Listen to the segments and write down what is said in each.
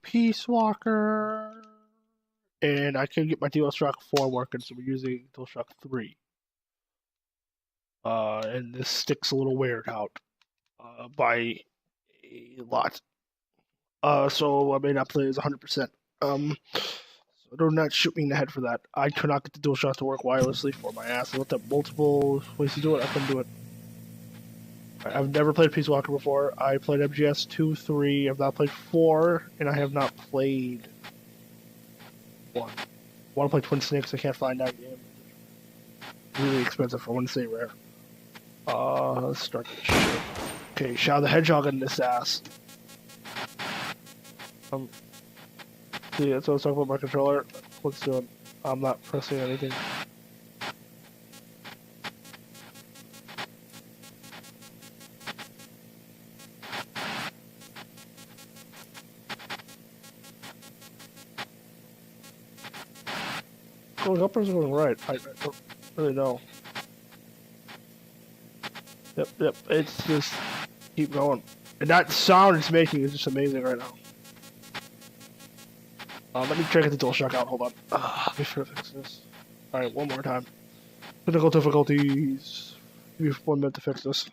Peace Walker, and I can get my DualShock 4 working, so we're using DualShock 3. And this stick's a little weird out by a lot. So I may not play as 100%. So do not shoot me in the head for that. I could not get the DualShock to work wirelessly for my ass. I looked up multiple ways to do it. I couldn't do it. I've never played Peace Walker before. I played MGS 2, 3. I've not played 4, and I have not played 1. I want to play Twin Snakes. I can't find that game. It's really expensive. I want to say rare. Let's start this shit. Okay, Shadow the Hedgehog in this ass. Um, see, that's what I was talking about my controller. What's doing? I'm not pressing anything. Going up or is it going right? I don't really know. Yep. It's just keep going. And that sound it's making is just amazing right now. Let me try to get the DualShock out. Hold on. Let me fix this. Alright, one more time. Technical difficulties. Give me 1 minute to fix this.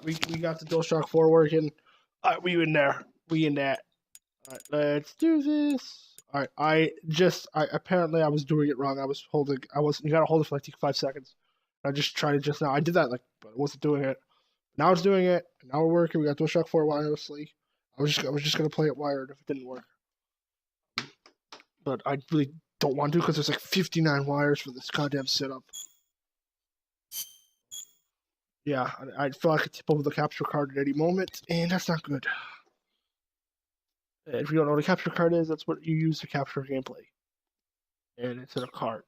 We got the DualShock 4 working. We in there. We in that. Let's do this. I apparently I was doing it wrong. You gotta hold it for like 5 seconds. I just tried it just now. I did that but I wasn't doing it. Now it's doing it. Now we're working. We got DualShock 4 wirelessly. I was just gonna play it wired if it didn't work. But I really don't want to because there's like 59 wires for this goddamn setup. Yeah, I feel like I could tip over the capture card at any moment, and that's not good. If you don't know what a capture card is, that's what you use to capture gameplay. And it's in a card.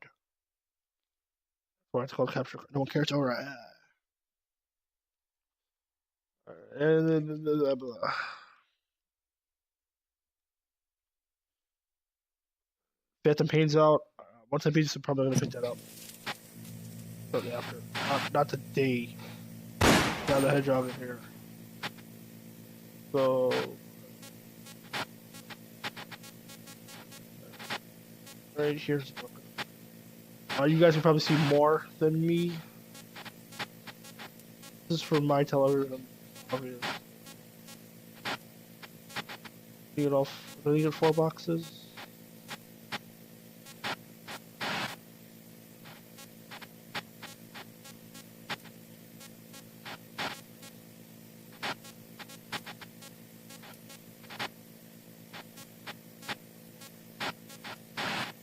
Or it's called capture card. No one cares. Alright. And then blah, blah. Phantom Pain's out. Once I beat this, I'm probably gonna pick that up. Shortly after. Not today. Now the hedgehog in here. So right here's the book. You guys can probably see more than me. This is for my television. You get off. I think you get 4 boxes.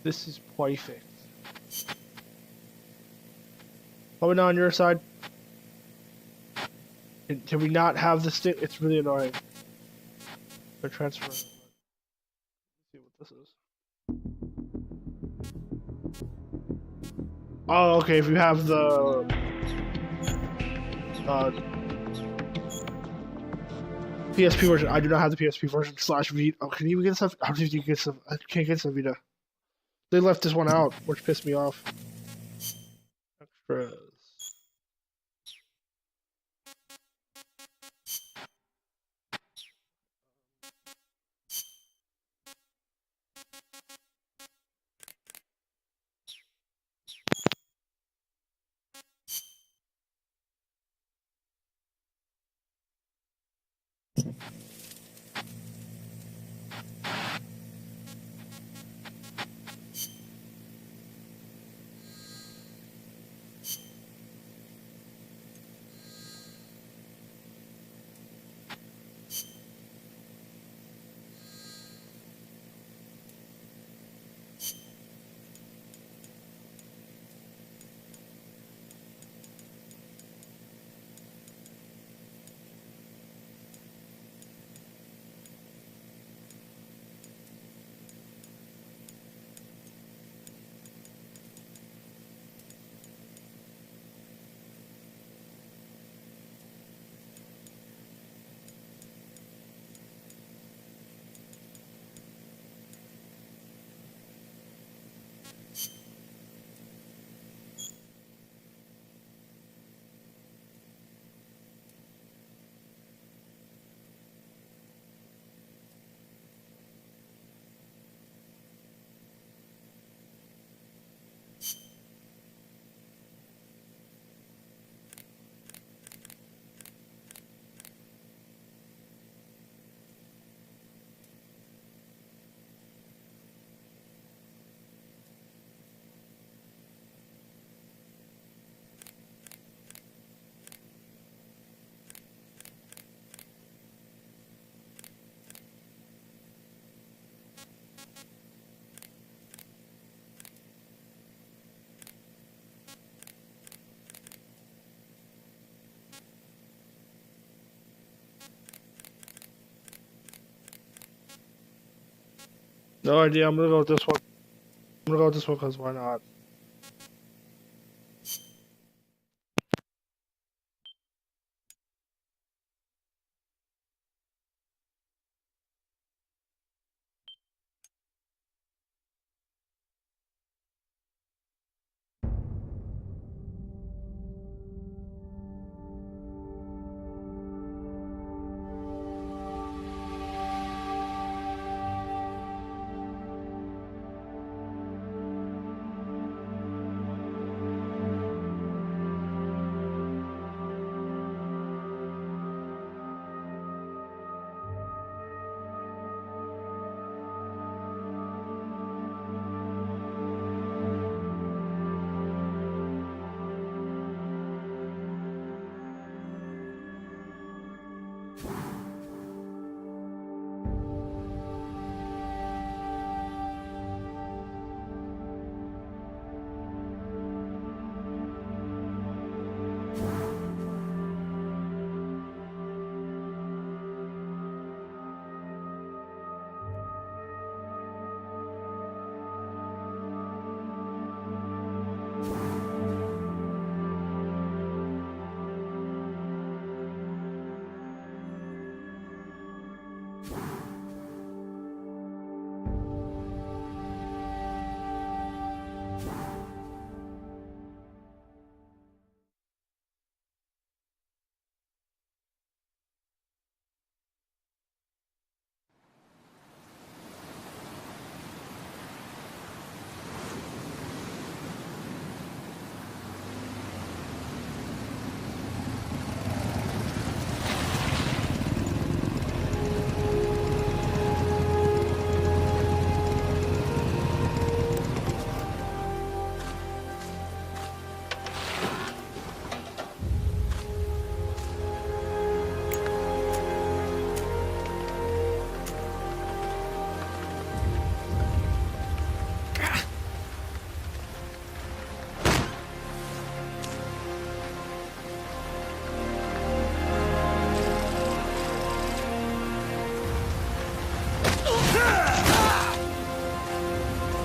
This is perfect. Let me know on your side. Can we not have the stick? It's really annoying. They're transferring. Let's see what this is. Oh, okay. If you have the PSP version, I do not have the PSP version / Vita. Oh, can you get some? How did you get some? I can't get some Vita. They left this one out, which pissed me off. Extras. No idea. I'm gonna go with this one. I'm gonna go with this one because why not?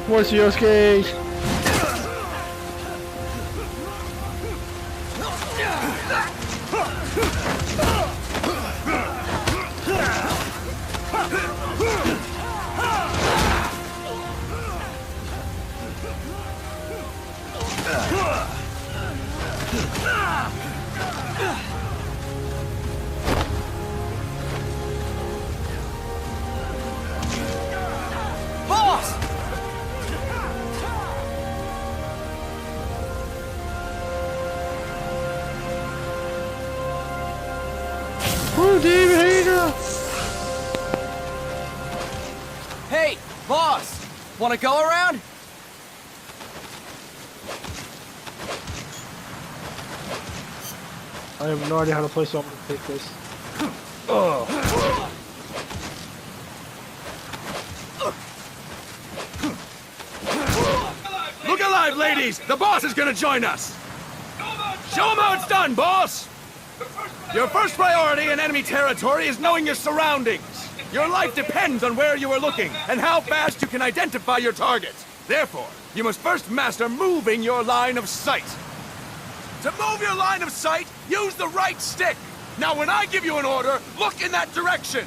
What's Yosuke? Boss! Oh, David Hayter! Hey, boss! Wanna go around? I have no idea how to play, so I'm gonna take this. Oh. Look alive, ladies! The boss is gonna join us! Show him how it's done, boss! Your first priority in enemy territory is knowing your surroundings. Your life depends on where you are looking and how fast you can identify your target. Therefore, you must first master moving your line of sight. To move your line of sight, use the right stick. Now, when I give you an order, look in that direction.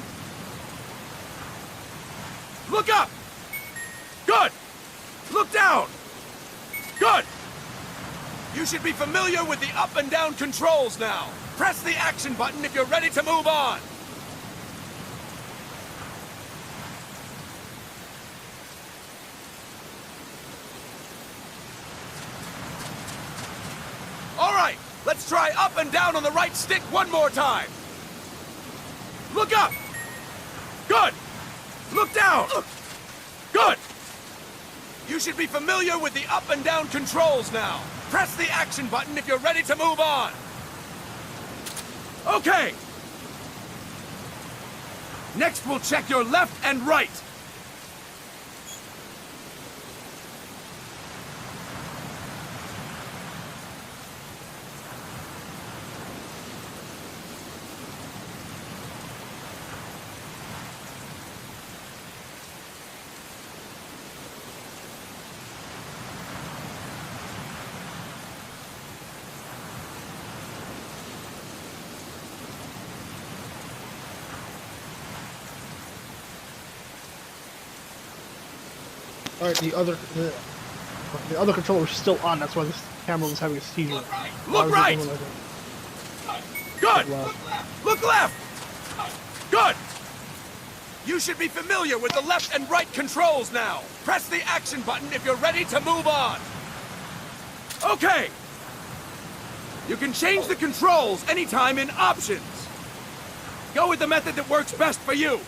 Look up! Good! Look down! Good! You should be familiar with the up and down controls now. Press the action button if you're ready to move on. All right, let's try up and down on the right stick one more time. Look up! Good! Look down! Good! You should be familiar with the up and down controls now. Press the action button if you're ready to move on. Okay! Next, we'll check your left and right. All right, the other controller is still on. That's why this camera was having a seizure. Look right! Good! Look left! Good! You should be familiar with the left and right controls now. Press the action button if you're ready to move on. Okay! You can change the controls anytime in Options. Go with the method that works best for you.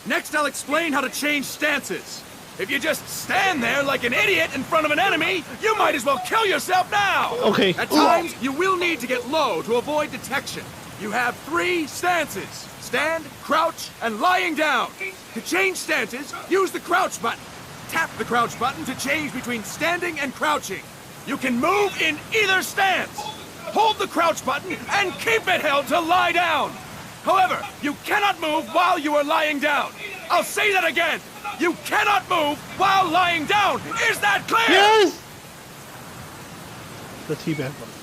Next, I'll explain how to change stances. If you just stand there like an idiot in front of an enemy, you might as well kill yourself now! Okay. At times, you will need to get low to avoid detection. You have 3 stances. Stand, crouch, and lying down. To change stances, use the crouch button. Tap the crouch button to change between standing and crouching. You can move in either stance. Hold the crouch button and keep it held to lie down. However, you cannot move while you are lying down. I'll say that again. You cannot move while lying down. Is that clear? Yes! The teabag button.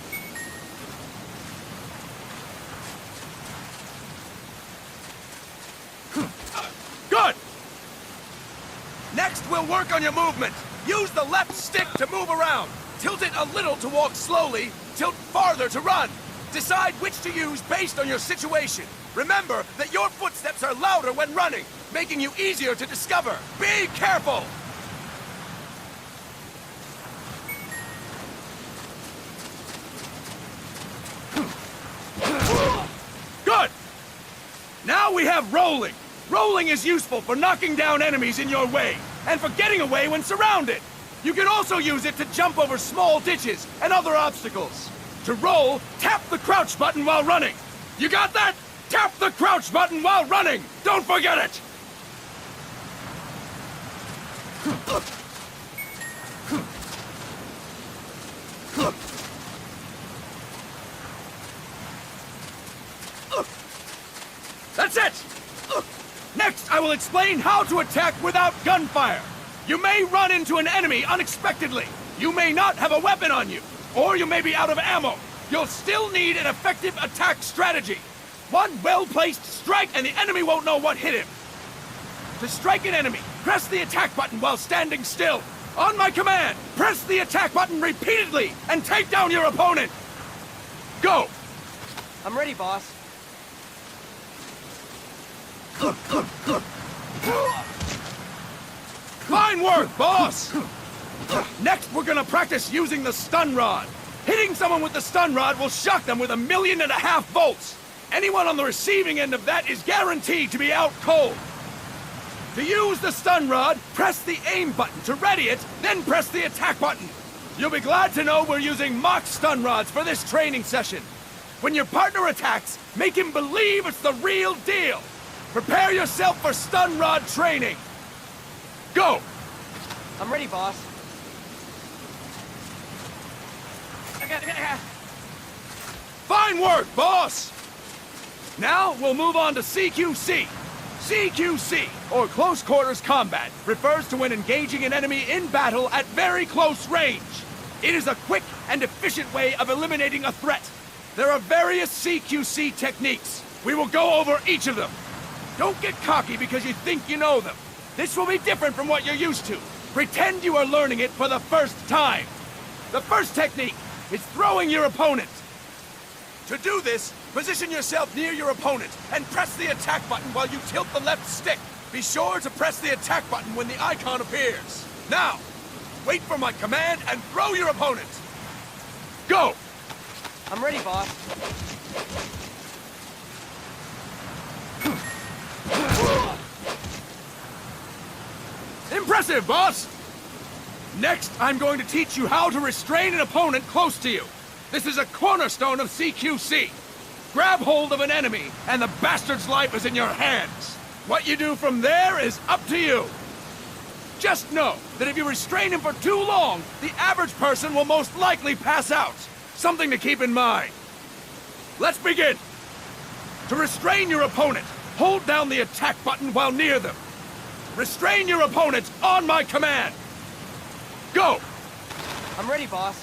Good! Next, we'll work on your movement. Use the left stick to move around. Tilt it a little to walk slowly, tilt farther to run. Decide which to use based on your situation. Remember that your footsteps are louder when running, making you easier to discover. Be careful! Good! Now we have rolling. Rolling is useful for knocking down enemies in your way, and for getting away when surrounded. You can also use it to jump over small ditches and other obstacles. To roll, tap the crouch button while running. You got that? Tap the crouch button while running! Don't forget it! That's it! Next, I will explain how to attack without gunfire. You may run into an enemy unexpectedly. You may not have a weapon on you, or you may be out of ammo. You'll still need an effective attack strategy. One well-placed strike and the enemy won't know what hit him. To strike an enemy, press the attack button while standing still. On my command, press the attack button repeatedly and take down your opponent. Go! I'm ready, boss. Fine work, boss! Next, we're gonna practice using the stun rod. Hitting someone with the stun rod will shock them with 1.5 million volts. Anyone on the receiving end of that is guaranteed to be out cold. To use the stun rod, press the aim button to ready it, then press the attack button. You'll be glad to know we're using mock stun rods for this training session. When your partner attacks, make him believe it's the real deal. Prepare yourself for stun rod training. Go! I'm ready, boss. Fine work, boss! Now we'll move on to CQC. CQC, or Close Quarters Combat, refers to when engaging an enemy in battle at very close range. It is a quick and efficient way of eliminating a threat. There are various CQC techniques. We will go over each of them. Don't get cocky because you think you know them. This will be different from what you're used to. Pretend you are learning it for the first time. The first technique is throwing your opponent. To do this, position yourself near your opponent and press the attack button while you tilt the left stick. Be sure to press the attack button when the icon appears. Now, wait for my command and throw your opponent. Go! I'm ready, boss. Impressive, boss! Next, I'm going to teach you how to restrain an opponent close to you. This is a cornerstone of CQC. Grab hold of an enemy, and the bastard's life is in your hands. What you do from there is up to you. Just know that if you restrain him for too long, the average person will most likely pass out. Something to keep in mind. Let's begin. To restrain your opponent, hold down the attack button while near them. Restrain your opponent on my command. Go! I'm ready, boss.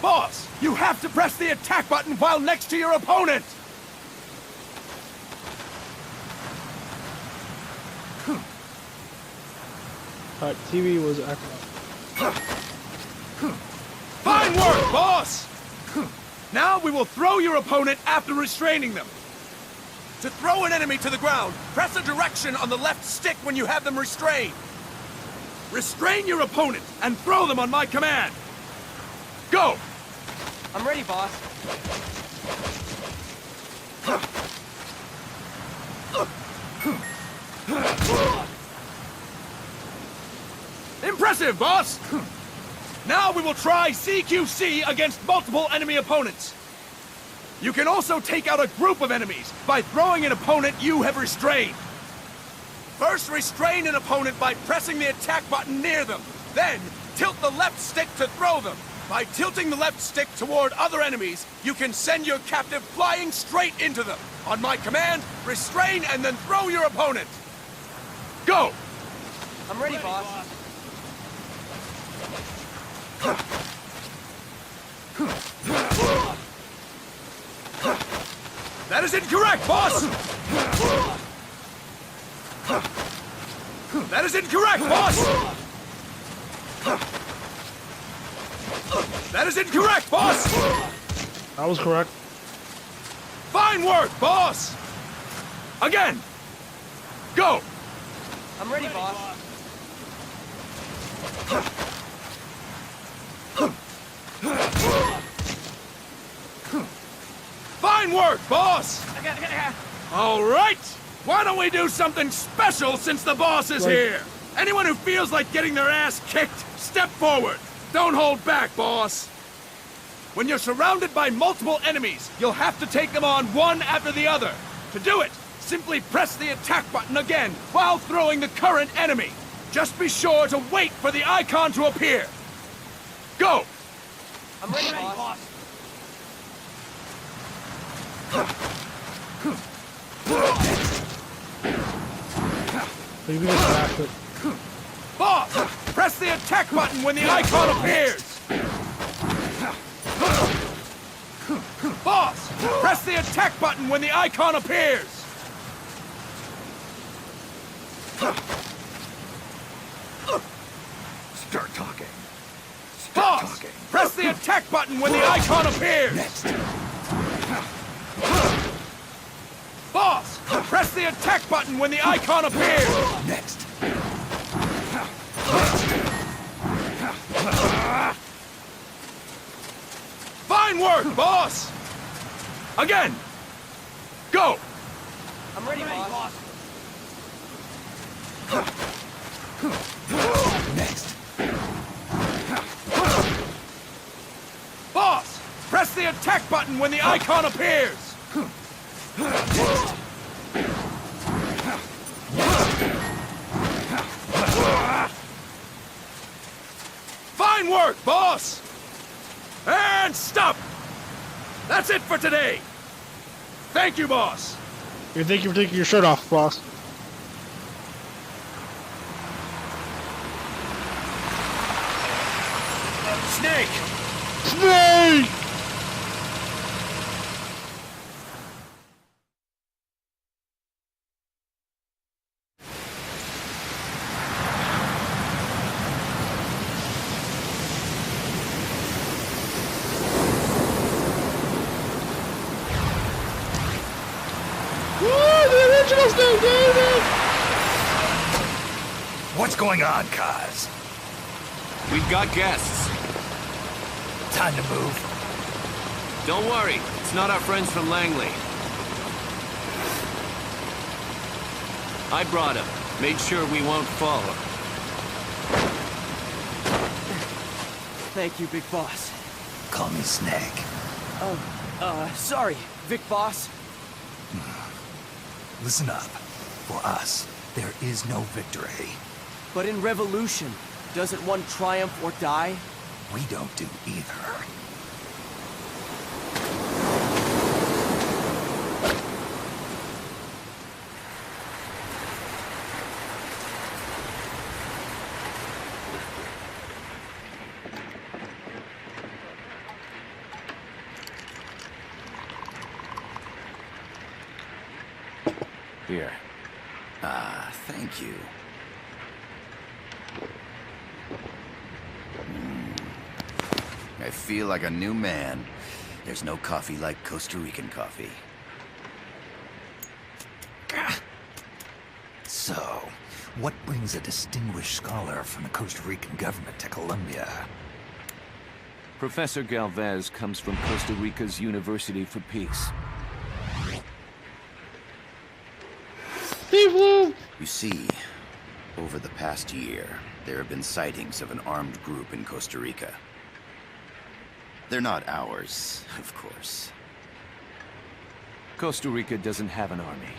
Boss, you have to press the attack button while next to your opponent! Alright, TV was acting up. Fine work, boss! Now we will throw your opponent after restraining them. To throw an enemy to the ground, press a direction on the left stick when you have them restrained. Restrain your opponent and throw them on my command. Go! I'm ready, boss. Impressive, boss! Now we will try CQC against multiple enemy opponents. You can also take out a group of enemies by throwing an opponent you have restrained. First, restrain an opponent by pressing the attack button near them. Then, tilt the left stick to throw them. By tilting the left stick toward other enemies, you can send your captive flying straight into them. On my command, restrain and then throw your opponent. Go! I'm ready, boss. That is incorrect, boss! That is incorrect, boss! That is incorrect, boss! That was correct. Fine work, boss! Again! Go! I'm ready, boss. Fine work, boss! All right! Why don't we do something special since the boss is here? Anyone who feels like getting their ass kicked, step forward. Don't hold back, boss. When you're surrounded by multiple enemies, you'll have to take them on one after the other. To do it, simply press the attack button again while throwing the current enemy. Just be sure to wait for the icon to appear. Go! I'm ready, boss. Maybe just back it. Boss! Press the attack button when the icon appears! Boss! Press the attack button when the icon appears! Start talking. Boss! Press the attack button when the icon appears! Next. Boss! Press the attack button when the icon appears! Next. Fine work, boss! Again! Go! I'm ready, boss. Next. Boss! Press the attack button when the icon appears! Fine work, boss! And stop! That's it for today! Thank you, boss! You think you're taking your shirt off, boss? Snake! Snake! The original Snake, David! What's going on, Kaz? We've got guests. Time to move. Don't worry, it's not our friends from Langley. I brought him. Made sure we won't fall. Thank you, Big Boss. Call me Snake. Sorry, Vic Boss. Listen up. For us, there is no victory. But in Revolution, doesn't one triumph or die? We don't do either. Here. Ah, thank you. I feel like a new man. There's no coffee like Costa Rican coffee. So, what brings a distinguished scholar from the Costa Rican government to Colombia? Professor Galvez comes from Costa Rica's University for Peace. Steve, You see, over the past year, there have been sightings of an armed group in Costa Rica. They're not ours, of course. Costa Rica doesn't have an army.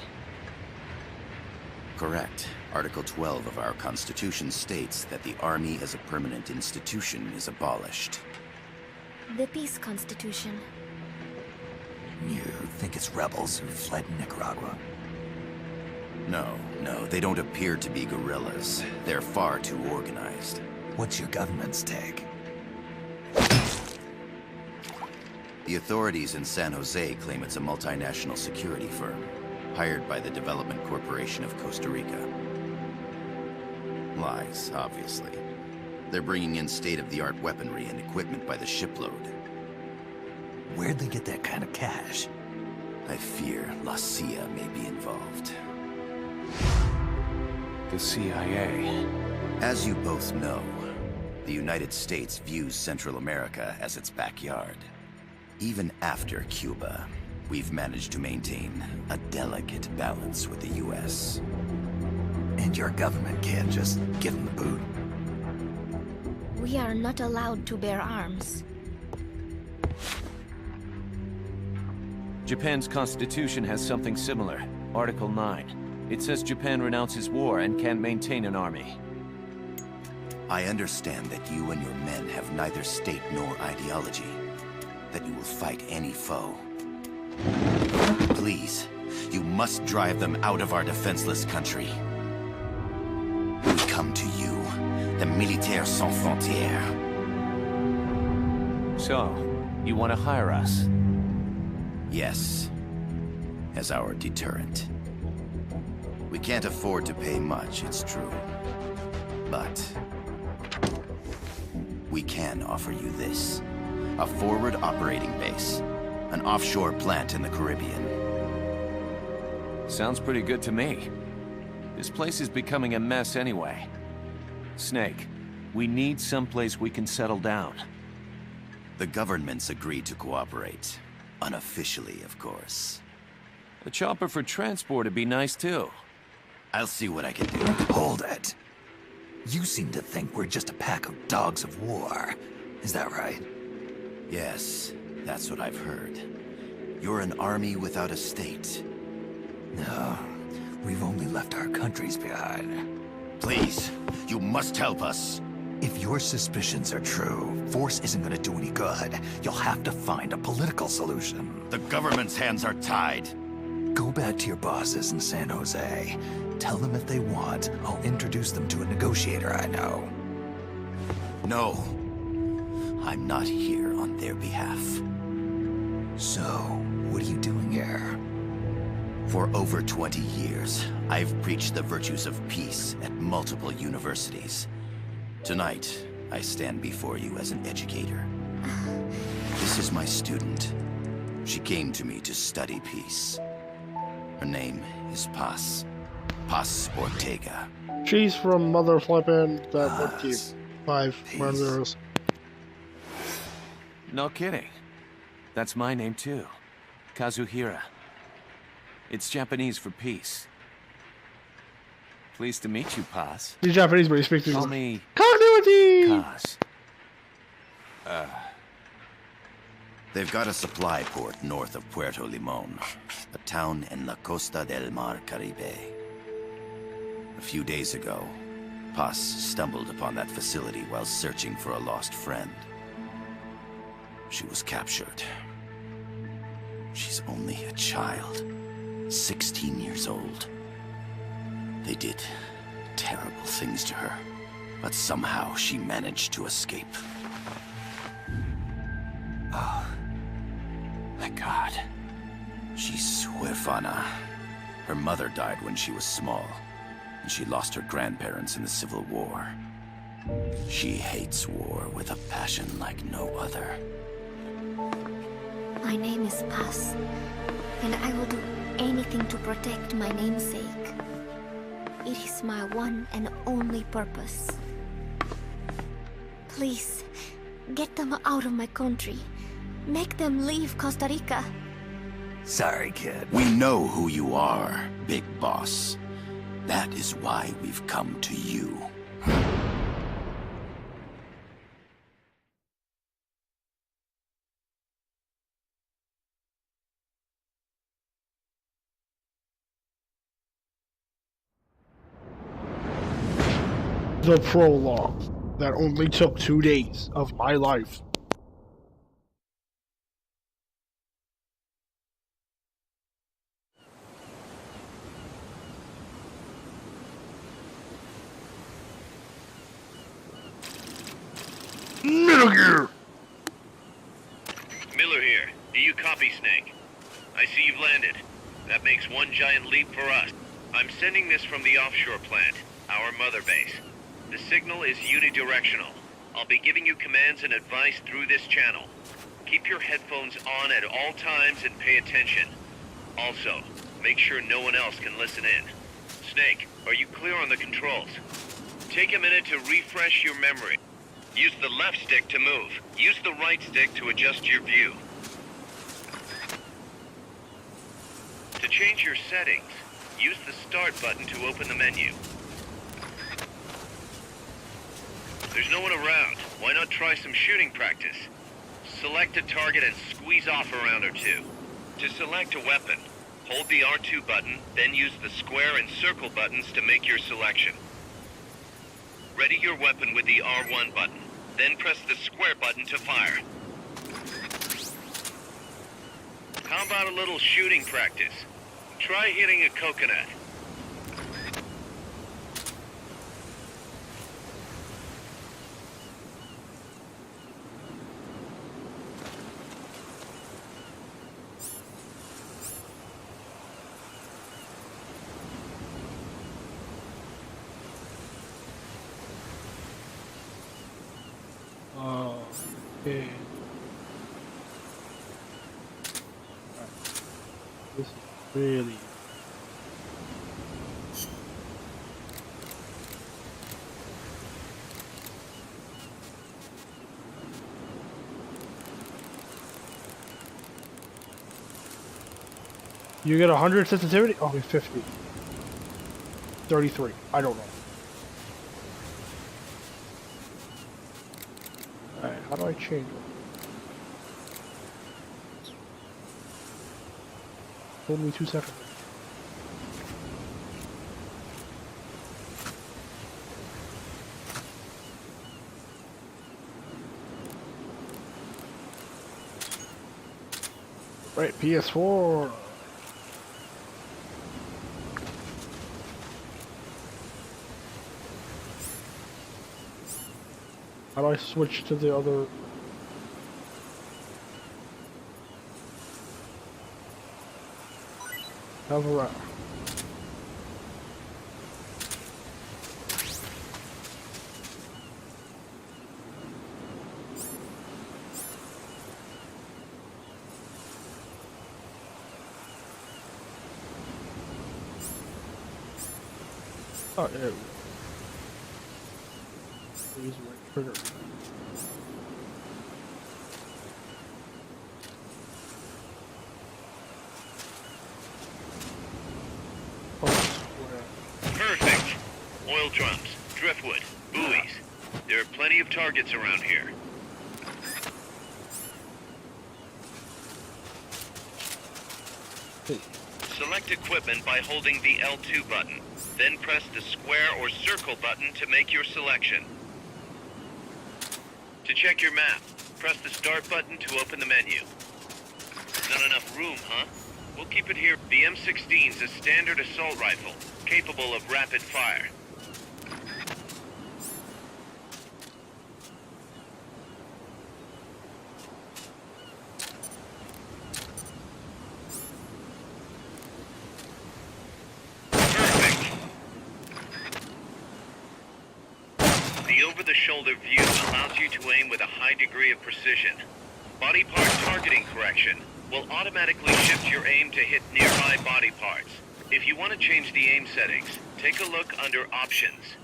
Correct. Article 12 of our Constitution states that the Army as a permanent institution is abolished. The Peace Constitution. You think it's rebels who fled Nicaragua? No, they don't appear to be guerrillas. They're far too organized. What's your government's take? The authorities in San Jose claim it's a multinational security firm, hired by the Development Corporation of Costa Rica. Lies, obviously. They're bringing in state-of-the-art weaponry and equipment by the shipload. Where'd they get that kind of cash? I fear La CIA may be involved. The CIA. As you both know, the United States views Central America as its backyard. Even after Cuba, we've managed to maintain a delicate balance with the U.S. And your government can't just give them the boot? We are not allowed to bear arms. Japan's constitution has something similar. Article 9. It says Japan renounces war and can't maintain an army. I understand that you and your men have neither state nor ideology, that you will fight any foe. Please, you must drive them out of our defenseless country. We come to you, the Militaires Sans Frontières. So, you want to hire us? Yes, as our deterrent. We can't afford to pay much, it's true. But we can offer you this. A forward operating base. An offshore plant in the Caribbean. Sounds pretty good to me. This place is becoming a mess anyway. Snake, we need someplace we can settle down. The government's agreed to cooperate. Unofficially, of course. A chopper for transport would be nice too. I'll see what I can do. Hold it. You seem to think we're just a pack of dogs of war. Is that right? Yes, that's what I've heard. You're an army without a state. No, we've only left our countries behind. Please, you must help us. If your suspicions are true, force isn't gonna do any good. You'll have to find a political solution. The government's hands are tied. Go back to your bosses in San Jose. Tell them if they want, I'll introduce them to a negotiator I know. No. I'm not here on their behalf. So, what are you doing here? For over 20 years, I've preached the virtues of peace at multiple universities. Tonight, I stand before you as an educator. This is my student. She came to me to study peace. Her name is Paz. Paz Ortega. She's from Mother Flippin' that would keep Paz. 5 Peace. murderers. No kidding. That's my name too. Kazuhira. It's Japanese for peace. Pleased to meet you, Paz. He's Japanese, but he speaks Call English. me Continuity! Kaz. They've got a supply port north of Puerto Limon, a town in La Costa del Mar Caribe. A few days ago, Paz stumbled upon that facility while searching for a lost friend. She was captured. She's only a child, 16 years old. They did terrible things to her, but somehow she managed to escape. Thank God. She's huérfana. Her mother died when she was small, and she lost her grandparents in the Civil War. She hates war with a passion like no other. My name is Paz, and I will do anything to protect my namesake. It is my one and only purpose. Please, get them out of my country. Make them leave Costa Rica. Sorry, kid. We know who you are, Big Boss. That is why we've come to you. The prologue that only took 2 days of my life. Metal Gear! Miller here. Do you copy, Snake? I see you've landed. That makes one giant leap for us. I'm sending this from the offshore plant, our mother base. The signal is unidirectional. I'll be giving you commands and advice through this channel. Keep your headphones on at all times and pay attention. Also, make sure no one else can listen in. Snake, are you clear on the controls? Take a minute to refresh your memory. Use the left stick to move. Use the right stick to adjust your view. To change your settings, use the Start button to open the menu. There's no one around. Why not try some shooting practice? Select a target and squeeze off a round or two. To select a weapon, hold the R2 button, then use the square and circle buttons to make your selection. Ready your weapon with the R1 button. Then press the square button to fire. How about a little shooting practice? Try hitting a coconut. Okay. This is really. You get 100 sensitivity? Okay, 50. 33. I don't know. Alright, how do I change it? Hold me 2 seconds. Right, PS4. How do I switch to the other? Have a round. Oh, yeah. Use the right trigger. Perfect. Oil drums, driftwood, buoys. There are plenty of targets around here. Select equipment by holding the L2 button. Then press the square or circle button to make your selection. To check your map, press the start button to open the menu. Not enough room, huh? We'll keep it here. The M16's a standard assault rifle, capable of rapid fire. Perfect. The over-the-shoulder view allows you to aim with a high degree of precision. Body part targeting correction will automatically shift your aim to hit nearby body parts. If you want to change the aim settings, take a look under Options.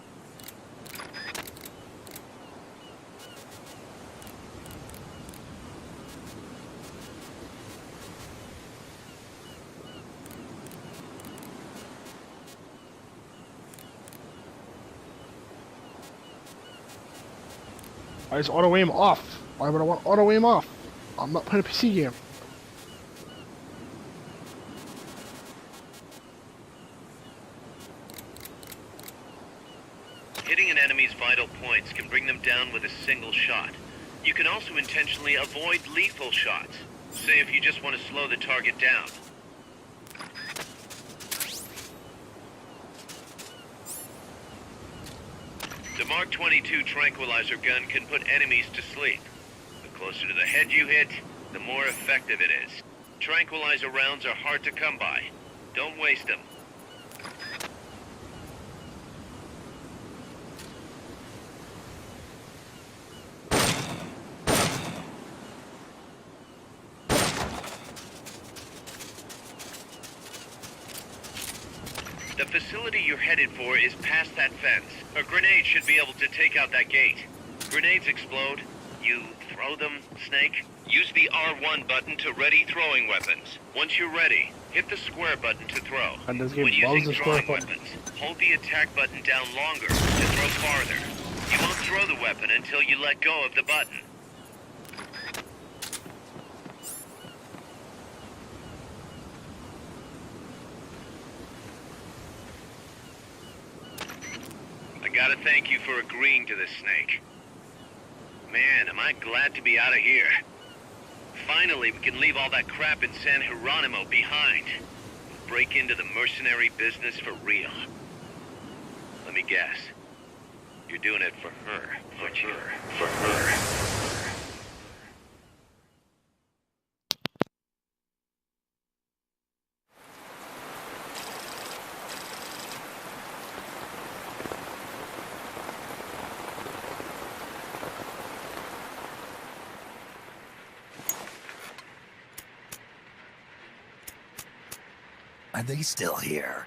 Why is auto aim off? Why would I want auto aim off? I'm not playing a PC game. Hitting an enemy's vital points can bring them down with a single shot. You can also intentionally avoid lethal shots. Say if you just want to slow the target down. The Mark 22 tranquilizer gun can put enemies to sleep. The closer to the head you hit, the more effective it is. Tranquilizer rounds are hard to come by. Don't waste them. The facility you're headed for is past that fence. A grenade should be able to take out that gate. Grenades explode. You throw them, Snake? Use the R1 button to ready throwing weapons. Once you're ready, hit the square button to throw. And this game When loves using the square throwing button. weapons, hold the attack button down longer to throw farther. You won't throw the weapon until you let go of the button. I got a to thank you for agreeing to this, Snake. Man, am I glad to be out of here. Finally, we can leave all that crap in San Geronimo behind. Break into the mercenary business for real. Let me guess. You're doing it for her, aren't you? For her. Are they still here?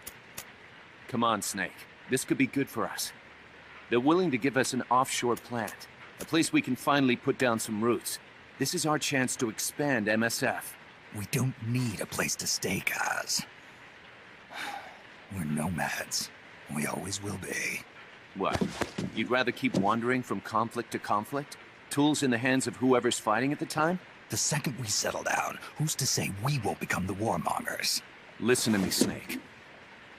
Come on, Snake. This could be good for us. They're willing to give us an offshore plant. A place we can finally put down some roots. This is our chance to expand MSF. We don't need a place to stay, Kaz. We're nomads. We always will be. What? You'd rather keep wandering from conflict to conflict? Tools in the hands of whoever's fighting at the time? The second we settle down, who's to say we won't become the warmongers? Listen to me, Snake.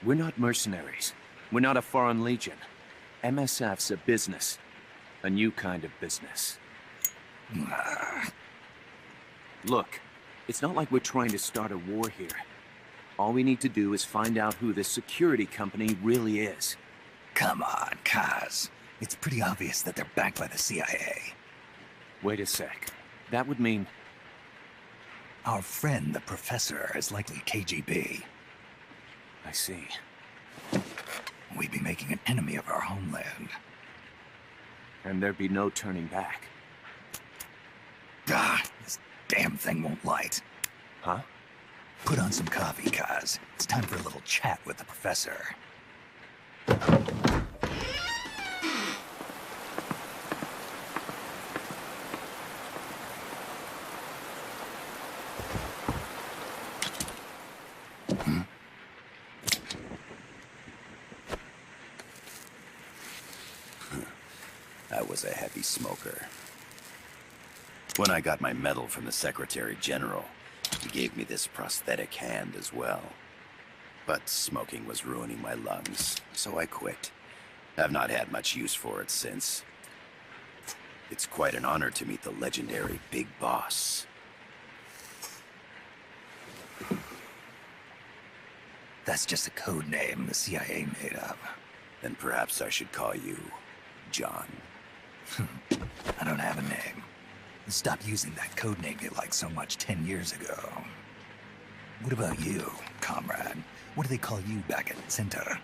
We're not mercenaries. We're not a foreign legion. MSF's a business. A new kind of business. Look, it's not like we're trying to start a war here. All we need to do is find out who this security company really is. Come on, Kaz. It's pretty obvious that they're backed by the CIA. Wait a sec. That would mean... Our friend, the Professor, is likely KGB. I see. We'd be making an enemy of our homeland. And there'd be no turning back. Ah, this damn thing won't light. Huh? Put on some coffee, Kaz. It's time for a little chat with the Professor. I was a heavy smoker. When I got my medal from the Secretary General, he gave me this prosthetic hand as well. But smoking was ruining my lungs, so I quit. I've not had much use for it since. It's quite an honor to meet the legendary Big Boss. That's just a code name the CIA made up. Then perhaps I should call you John. I don't have a name. Stop using that code name you liked so much 10 years ago. What about you, comrade? What do they call you back at Center?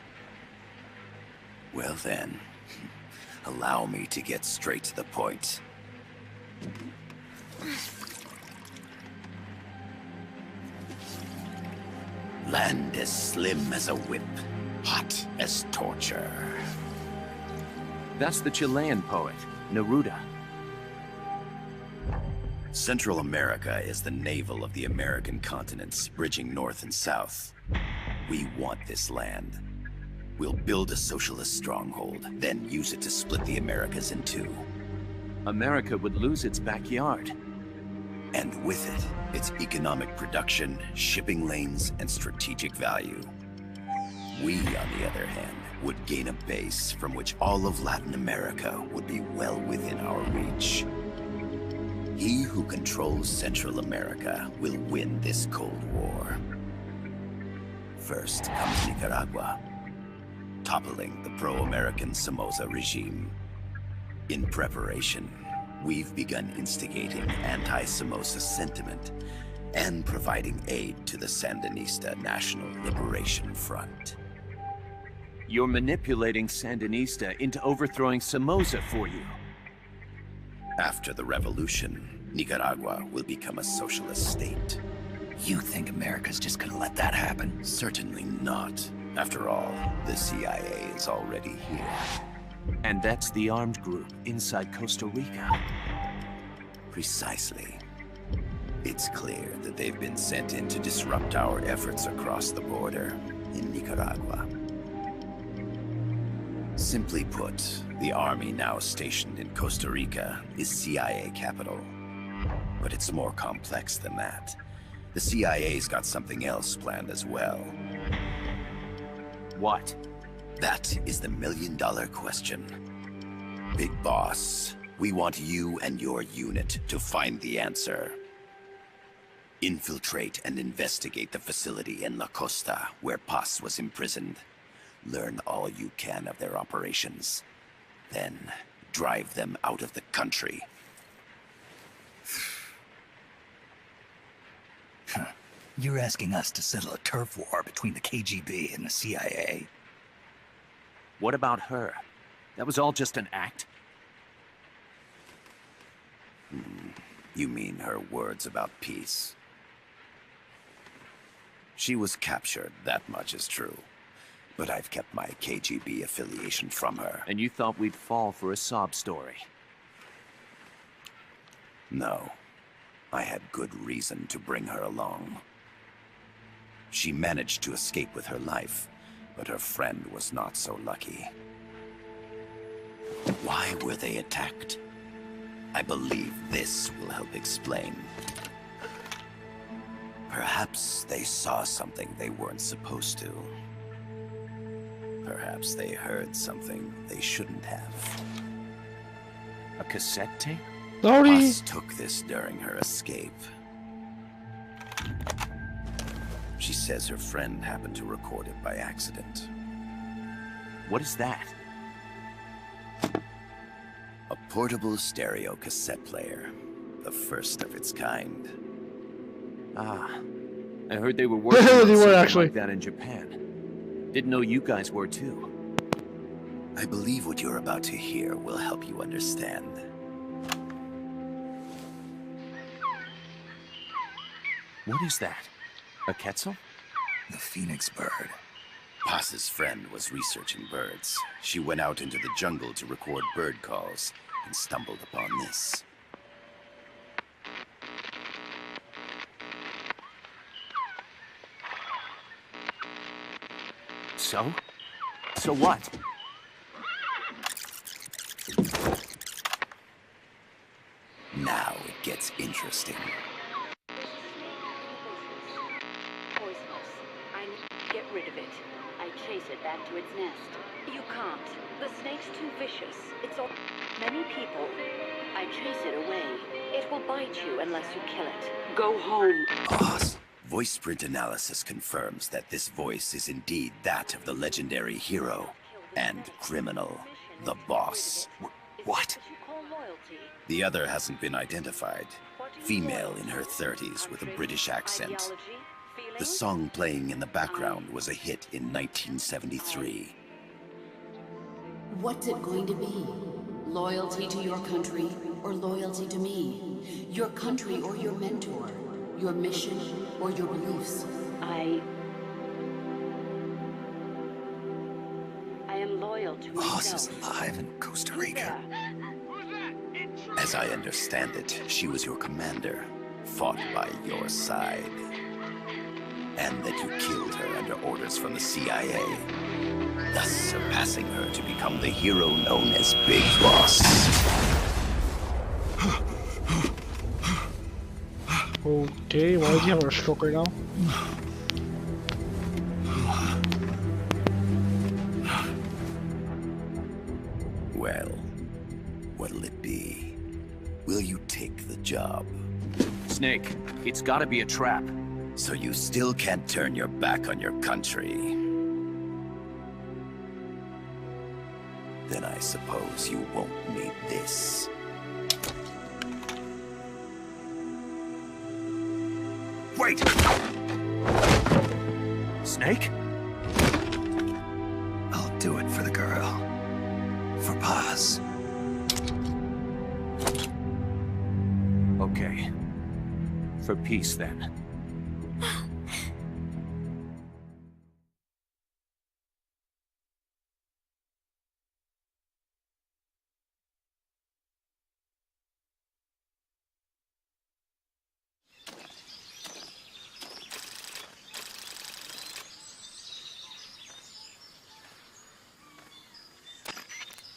Well then, allow me to get straight to the point. Land as slim as a whip, hot as torture. That's the Chilean poet, Neruda. Central America is the navel of the American continents, bridging north and south. We want this land. We'll build a socialist stronghold, then use it to split the Americas in two. America would lose its backyard. And with it, its economic production, shipping lanes, and strategic value. We, on the other hand, would gain a base from which all of Latin America would be well within our reach. He who controls Central America will win this Cold War. First comes Nicaragua, toppling the pro-American Somoza regime. In preparation, we've begun instigating anti-Somoza sentiment and providing aid to the Sandinista National Liberation Front. You're manipulating Sandinista into overthrowing Somoza for you. After the revolution, Nicaragua will become a socialist state. You think America's just gonna let that happen? Certainly not. After all, the CIA is already here. And that's the armed group inside Costa Rica. Precisely. It's clear that they've been sent in to disrupt our efforts across the border in Nicaragua. Simply put, the army now stationed in Costa Rica is CIA capital. But it's more complex than that. The CIA's got something else planned as well. What? That is the million-dollar question. Big Boss, we want you and your unit to find the answer. Infiltrate and investigate the facility in La Costa, where Paz was imprisoned. Learn all you can of their operations. Then, drive them out of the country. You're asking us to settle a turf war between the KGB and the CIA? What about her? That was all just an act? You mean her words about peace? She was captured, that much is true. But I've kept my KGB affiliation from her. And you thought we'd fall for a sob story? No. I had good reason to bring her along. She managed to escape with her life, but her friend was not so lucky. Why were they attacked? I believe this will help explain. Perhaps they saw something they weren't supposed to. Perhaps they heard something they shouldn't have. A cassette tape? Sorry. Paz took this during her escape. She says her friend happened to record it by accident. What is that? A portable stereo cassette player. The first of its kind. Ah. I heard they were working They on were, something actually. like that in Japan. Didn't know you guys were too. I believe what you're about to hear will help you understand. What is that? A Quetzal? The Phoenix bird. Paz's friend was researching birds. She went out into the jungle to record bird calls and stumbled upon this. So? So what? Now it gets interesting. Poisonous. I need to get rid of it. I chase it back to its nest. You can't. The snake's too vicious. It's all... Many people. I chase it away. It will bite you unless you kill it. Go home. Paz. Voice print analysis confirms that this voice is indeed that of the legendary hero and criminal, the Boss. What? The other hasn't been identified. Female in her 30s with a British accent. The song playing in the background was a hit in 1973. What's it going to be? Loyalty to your country or loyalty to me? Your country or your mentor? Your mission or your beliefs? I am loyal to Boss myself. is alive in Costa Rica. As I understand it, she was your commander, fought by your side. And that you killed her under orders from the CIA, thus surpassing her to become the hero known as Big Boss. Okay, why is he having a stroke right now? Well, what'll it be? Will you take the job? Snake, it's gotta be a trap. So you still can't turn your back on your country? Then I suppose you won't need this. Wait! Snake? I'll do it for the girl. For Paz. Okay. For peace, then.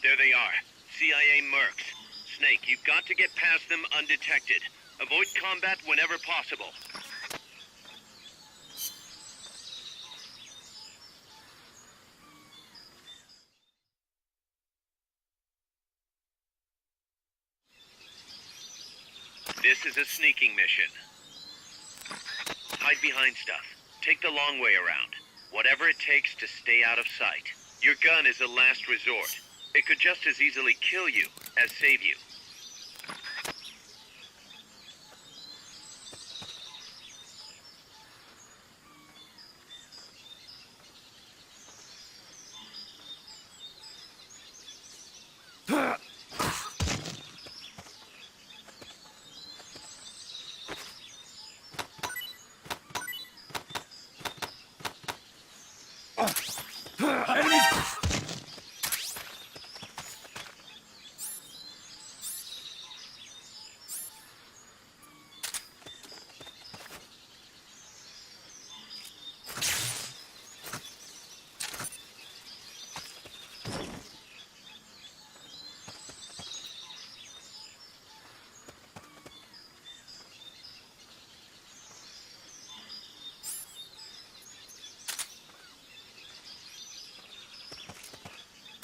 There they are. CIA mercs. Snake, you've got to get past them undetected. Avoid combat whenever possible. This is a sneaking mission. Hide behind stuff. Take the long way around. Whatever it takes to stay out of sight. Your gun is a last resort. It could just as easily kill you as save you.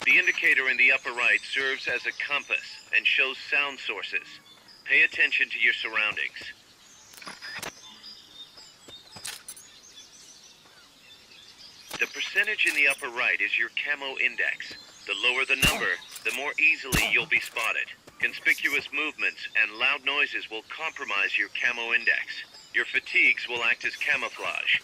The indicator in the upper right serves as a compass and shows sound sources. Pay attention to your surroundings. The percentage in the upper right is your camo index. The lower the number, the more easily you'll be spotted. Conspicuous movements and loud noises will compromise your camo index. Your fatigues will act as camouflage.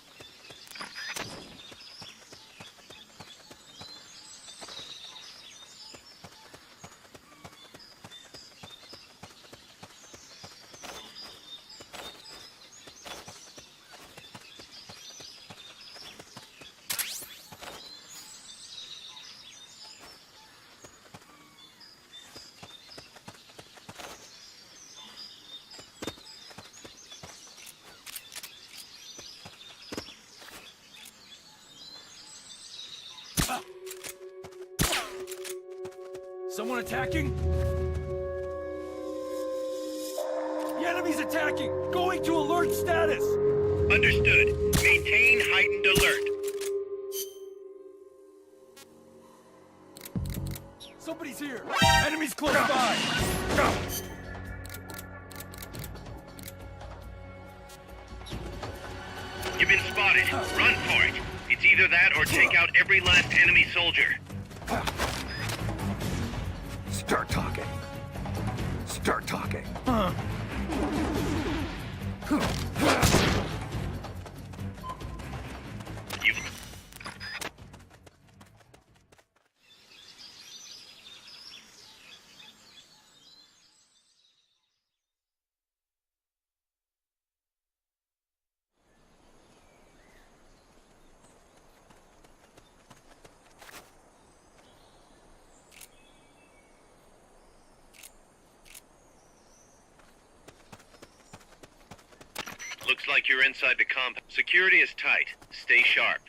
Someone attacking? The enemy's attacking! Going to alert status! Understood. Maintain heightened alert. Somebody's here! Enemies close by! You've been spotted. Run for it. It's either that or take out every last enemy soldier. Start talking. Start talking. You've... Looks like you're inside the comp. Security is tight. Stay sharp.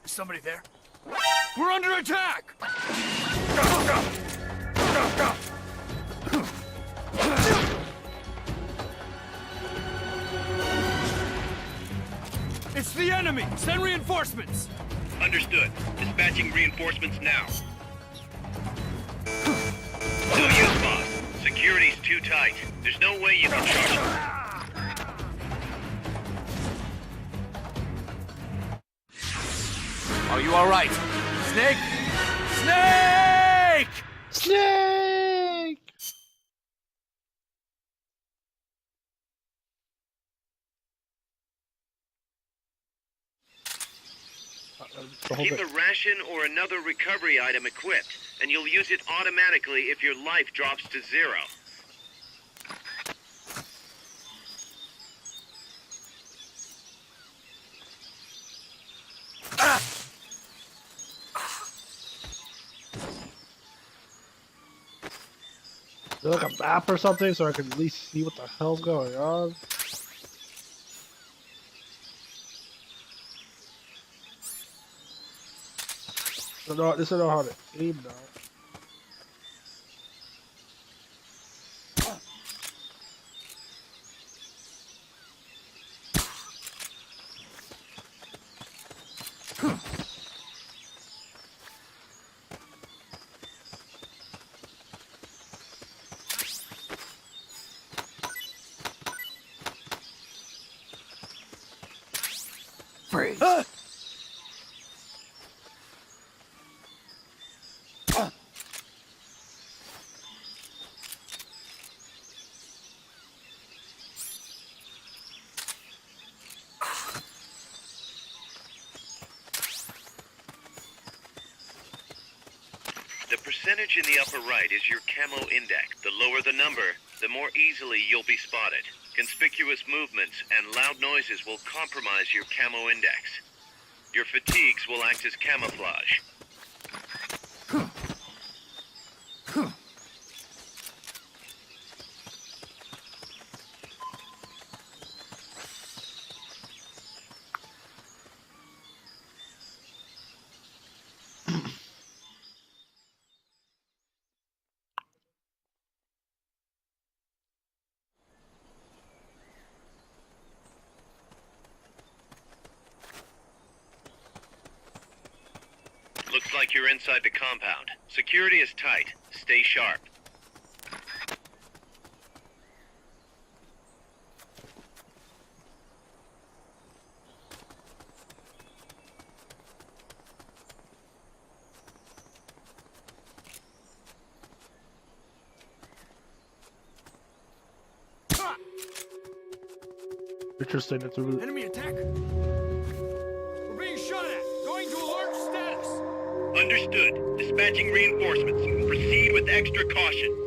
Is somebody there? We're under attack! Go, go! Go, go! It's the enemy! Send reinforcements! Understood. Dispatching reinforcements now. No use, boss. Security's too tight. There's no way you can charge them. Are you all right? Snake? Snake! Snake! Keep a ration or another recovery item equipped, and you'll use it automatically if your life drops to 0. Is there like a map or something so I can at least see what the hell's going on? This is not how to aim now. Freeze. The percentage in the upper right is your camo index. The lower the number, the more easily you'll be spotted. Conspicuous movements and loud noises will compromise your camo index. Your fatigues will act as camouflage. Looks like you're inside the compound. Security is tight. Stay sharp. Interesting. It's a really... Enemy attack! We're being shot at! Going to alert status! Understood. Dispatching reinforcements. Proceed with extra caution.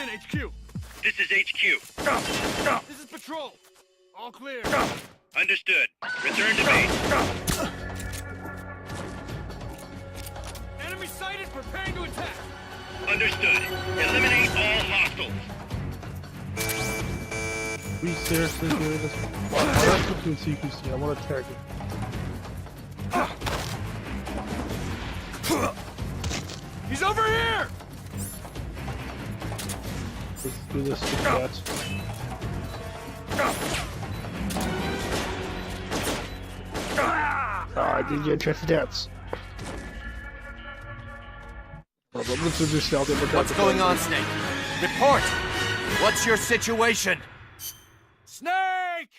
HQ! This is HQ. Go! Go! This is patrol! All clear! Go! Understood. Return to base. Enemy sighted! Preparing to attack! Understood. Eliminate all hostiles. we seriously doing this? That's between CQC. I want to target. He's over here! Let's do this with that. I didn't get a chance to dance. What's going on, Snake? Report! What's your situation? Snake!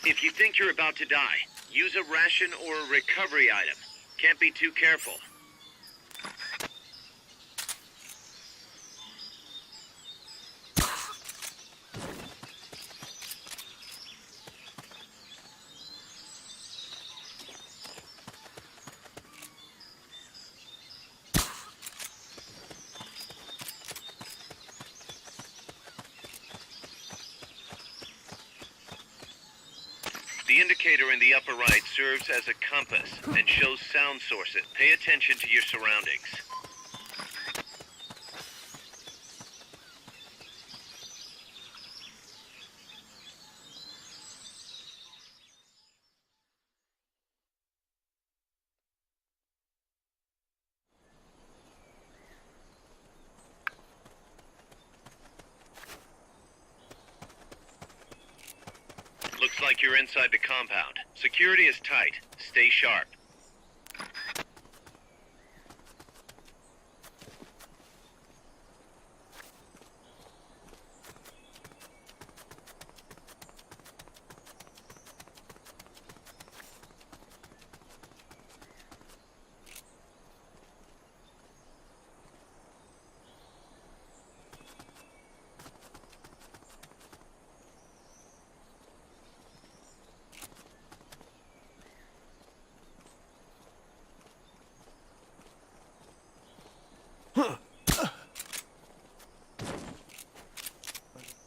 If you think you're about to die, use a ration or a recovery item. Can't be too careful. The indicator in the upper right serves as a compass and shows sound sources. Pay attention to your surroundings. Looks like you're inside the compound. Security is tight. Stay sharp.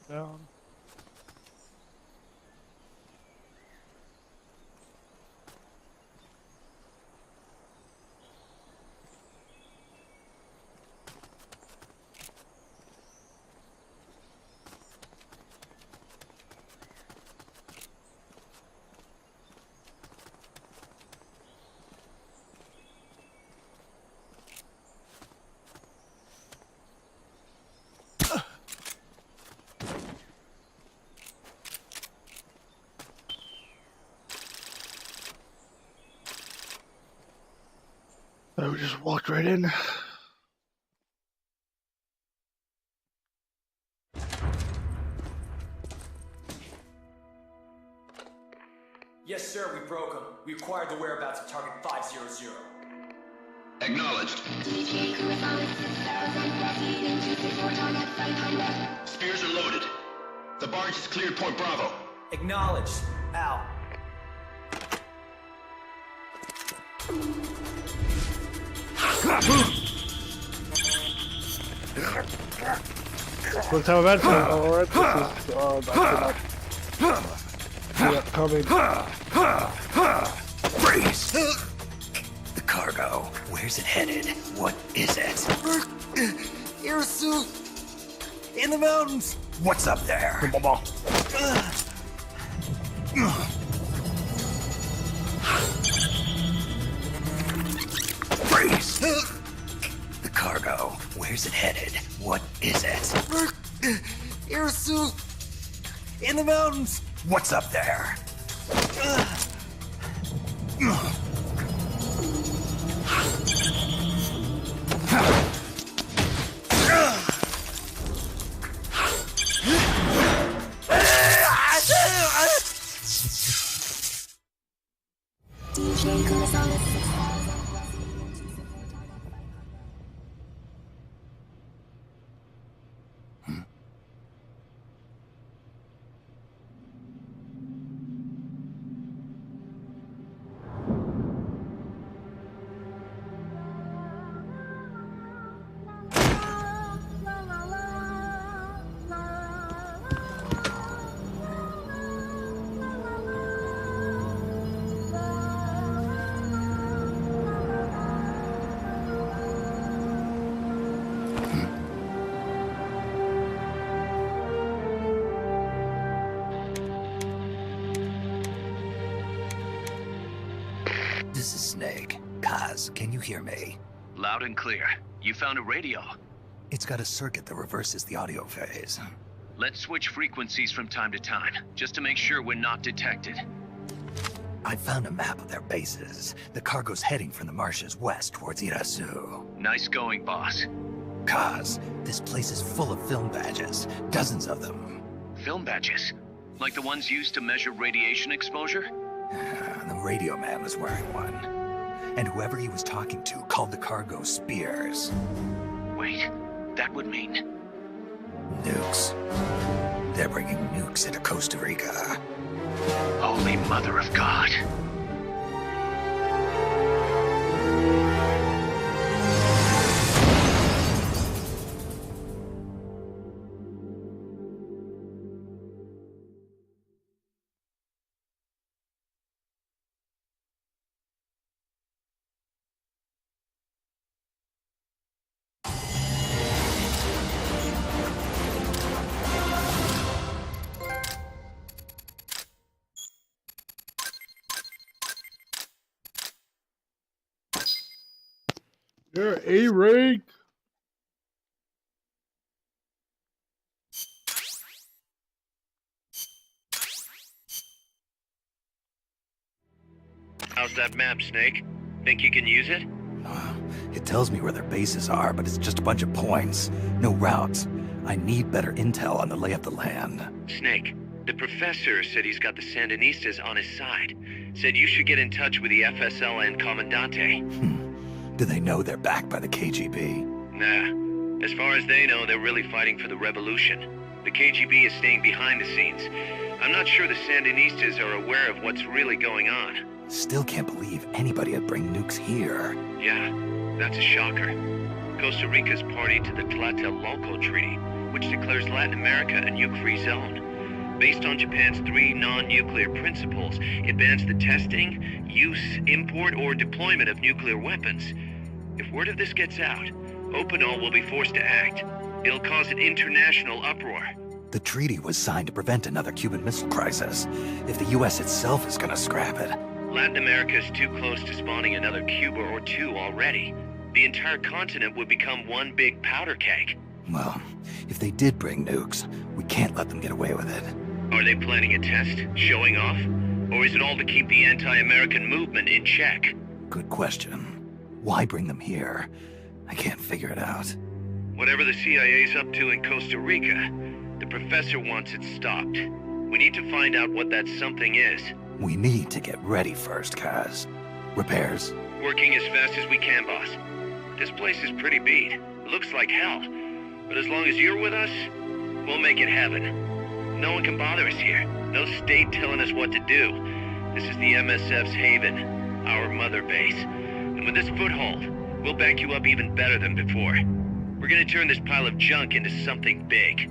Down. We just walked right in. Yes, sir, we broke him. We acquired the whereabouts of target 500. Acknowledged. Spears are loaded. The barge has cleared Point Bravo. Acknowledged. Out. Let's have a bad time. Alright, this is yeah, coming. Freeze! The cargo. Where's it headed? What is it? Irasu! In the mountains! What's up there? Freeze! The cargo. Where's it headed? What is it? Irasu! In the mountains! What's up there? This is Snake. Kaz, can you hear me? Loud and clear. You found a radio. It's got a circuit that reverses the audio phase. Let's switch frequencies from time to time, just to make sure we're not detected. I found a map of their bases. The cargo's heading from the marshes west towards Irasu. Nice going, boss. Kaz, this place is full of film badges. Dozens of them. Film badges? Like the ones used to measure radiation exposure? The radio man was wearing one. And whoever he was talking to called the cargo Spears. Wait, that would mean... Nukes. They're bringing nukes into Costa Rica. Holy Mother of God. Yeah, A-rank. How's that map, Snake? Think you can use it? It tells me where their bases are, but it's just a bunch of points. No routes. I need better intel on the lay of the land. Snake, the professor said he's got the Sandinistas on his side. Said you should get in touch with the FSL and Comandante. Do they know they're backed by the KGB? Nah. As far as they know, they're really fighting for the revolution. The KGB is staying behind the scenes. I'm not sure the Sandinistas are aware of what's really going on. Still can't believe anybody would bring nukes here. Yeah, that's a shocker. Costa Rica's party to the Tlatelolco Treaty, which declares Latin America a nuke-free zone. Based on Japan's 3 non-nuclear principles, it bans the testing, use, import, or deployment of nuclear weapons. If word of this gets out, Opinol will be forced to act. It'll cause an international uproar. The treaty was signed to prevent another Cuban Missile Crisis. If the U.S. itself is gonna scrap it... Latin America is too close to spawning another Cuba or two already. The entire continent would become one big powder keg. Well, if they did bring nukes, we can't let them get away with it. Are they planning a test? Showing off? Or is it all to keep the anti-American movement in check? Good question. Why bring them here? I can't figure it out. Whatever the CIA's up to in Costa Rica, the professor wants it stopped. We need to find out what that something is. We need to get ready first, Kaz. Repairs? Working as fast as we can, boss. This place is pretty beat. Looks like hell. But as long as you're with us, we'll make it heaven. No one can bother us here. No state telling us what to do. This is the MSF's haven, our mother base. And with this foothold, we'll back you up even better than before. We're gonna turn this pile of junk into something big.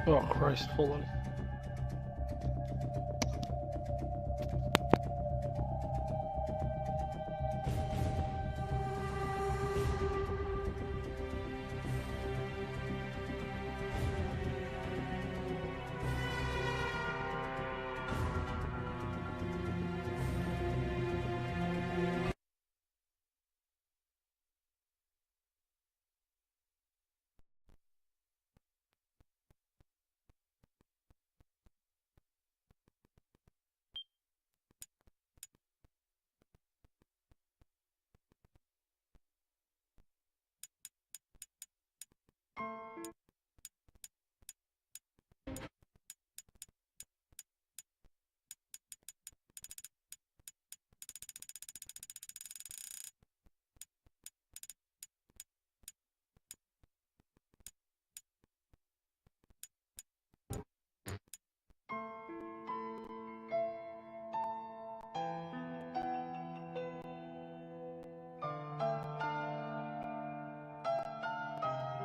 Oh Christ, hold on.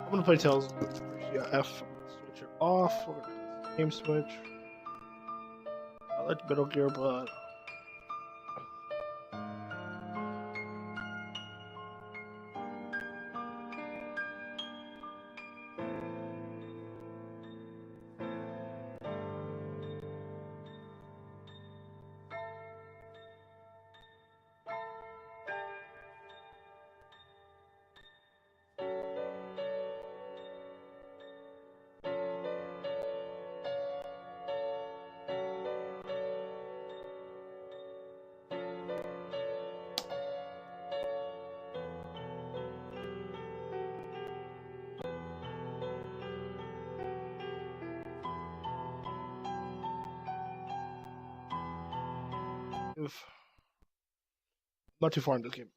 I'm gonna play Tales. Yeah, F. I'm gonna switch it off. We're gonna game switch. I like Metal Gear, but if not too far in this game.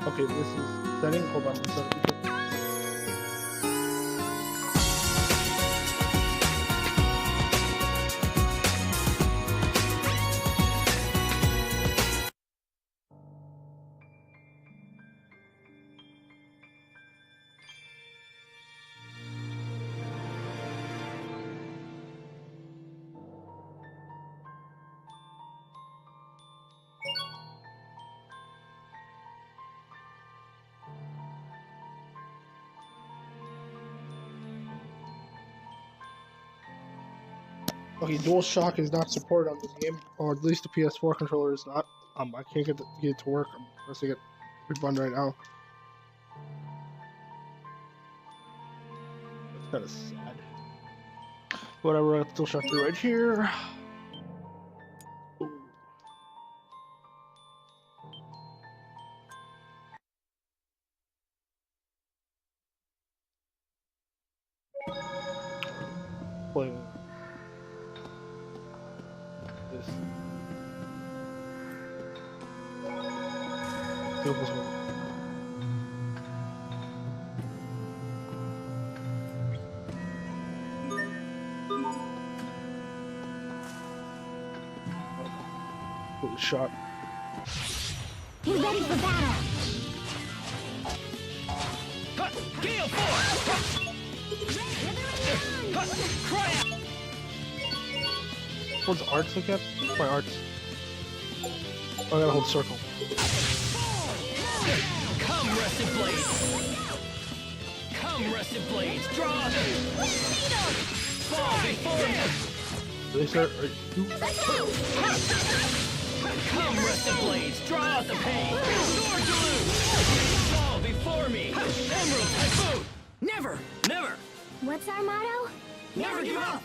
Okay, this is setting. Hold on, one second. Okay, DualShock is not supported on this game, or at least the PS4 controller is not. I can't get it to work. I'm pressing it big button right now. That's kind of sad. Whatever, I have DualShock 3 right here. Ooh. Playing this. Kill this one. Good shot. Be ready for battle. Gale Force! Cry out! What's arts again? My arts. Oh, I gotta hold circle. Come, Rusted Blades! Come, Rusted Blades! Draw them! Fall before me! Did they start? You? Come, Rusted Blades! Draw the pain! Sword Salute! Fall before me! Emerald Typhoon! Never! Never! What's our motto? Never give up!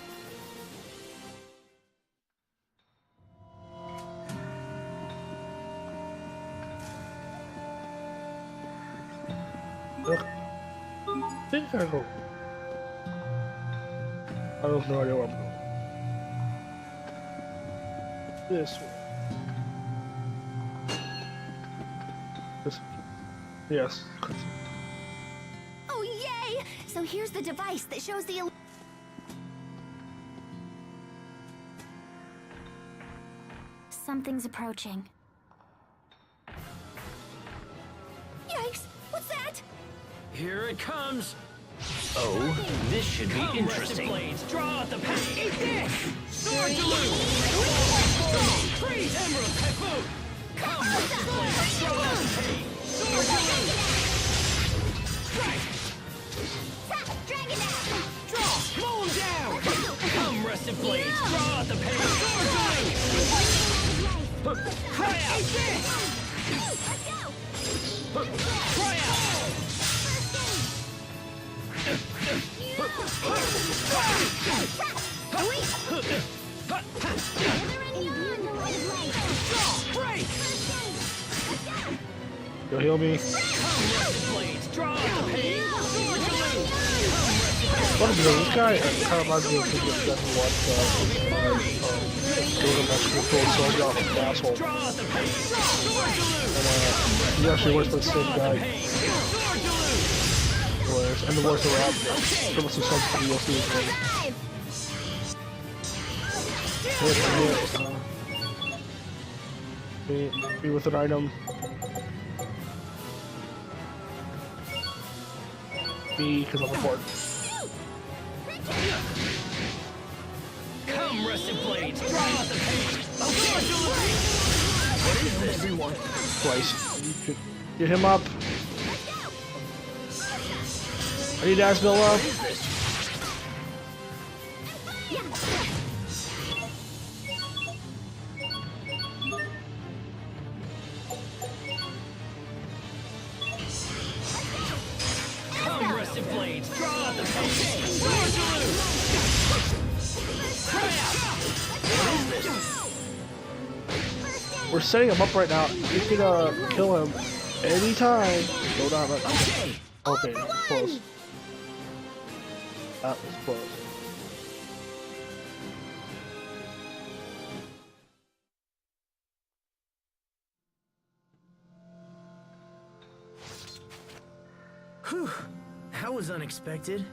Ugh. I think I go. I have no idea where I'm going. This way. This. Yes. Oh, yay! So here's the device that shows the... Something's approaching. Yikes! What's that? Here it comes! Oh, this should be Come, interesting. Blades, draw out the pain! Eat this! Sword Salute! Freeze, Emerald Typhoon! Come, Rusted Blades, draw out the pain! Sword Salute! Strike! Dragon Dash! Draw! Mow him down! Come, Rusted Blades, draw out the pain! Sword Salute! Cry out! Eat this! Let's go! Cry out! You'll heal me. What is this guy? Kind of reminds me of the that we watched Golden Mexico Cold Soldier off of Asshole. And he actually works for the same guy. And the voice of Rob. Give us some sense for the DLC as well. Be with an item. B, because I'm important. Come, Rusted Blades, draw out the pain. What is this? Everyone. Twice. You could get him up. I need to ask Bill up. Come, Rusted Blades, draw out the pain. Sword Salute! Cry out! We're setting him up right now. You can kill him anytime. Go down. Okay, close. That was close. Whew. That was unexpected.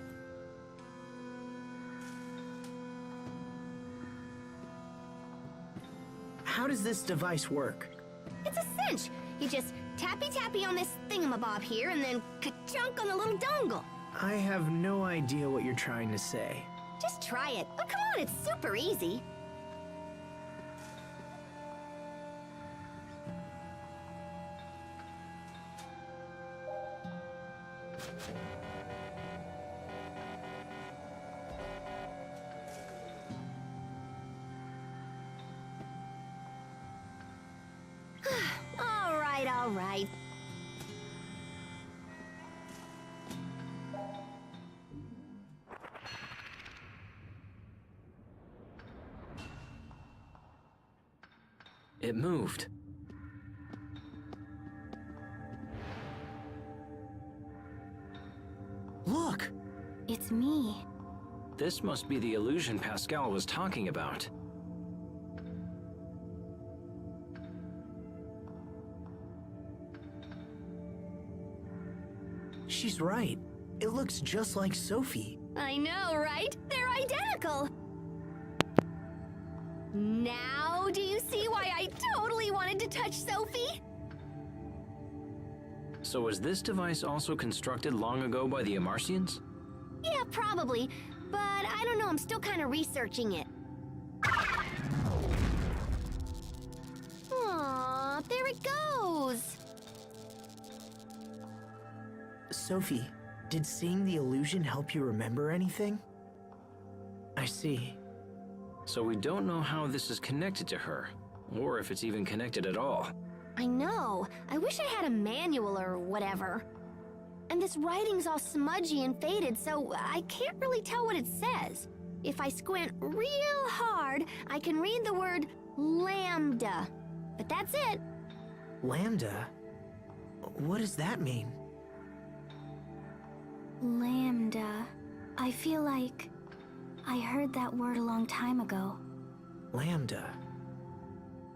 How does this device work? It's a cinch. You just tappy-tappy on this thingamabob here and then ka-chunk on the little dongle. I have no idea what you're trying to say. Just try it. Oh, come on, it's super easy. All right. It moved. Look! It's me. This must be the illusion Pascal was talking about. She's right. It looks just like Sophie. I know, right? They're identical. Now, do you see why I totally wanted to touch Sophie? So was this device also constructed long ago by the Amarcians? Yeah, probably. But I don't know, I'm still kind of researching it. Aww, there it goes. Sophie, did seeing the illusion help you remember anything? I see. So we don't know how this is connected to her, or if it's even connected at all. I know. I wish I had a manual or whatever. And this writing's all smudgy and faded, so I can't really tell what it says. If I squint real hard, I can read the word Lambda. But that's it. Lambda? What does that mean? Lambda. I feel like I heard that word a long time ago. Lambda.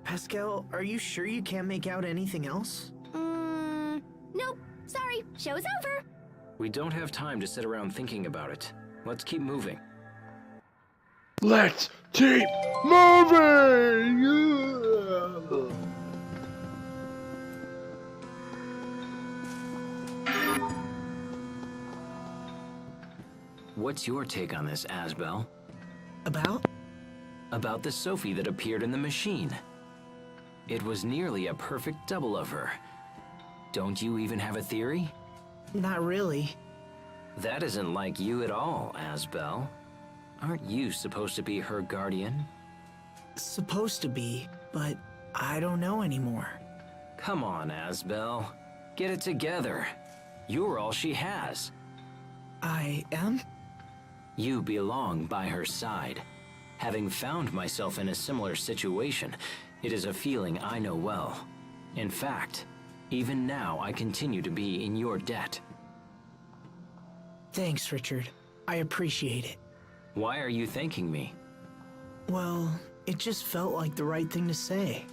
Pascal, are you sure you can't make out anything else? Nope. Sorry, show's over. We don't have time to sit around thinking about it. Let's keep moving. Let's keep moving! What's your take on this, Asbel? About? About the Sophie that appeared in the machine. It was nearly a perfect double of her. Don't you even have a theory? Not really. That isn't like you at all, Asbel. Aren't you supposed to be her guardian? Supposed to be, but I don't know anymore. Come on, Asbel. Get it together. You're all she has. I am? You belong by her side. Having found myself in a similar situation, it is a feeling I know well. In fact, even now I continue to be in your debt. Thanks, Richard. I appreciate it. Why are you thanking me? Well, it just felt like the right thing to say.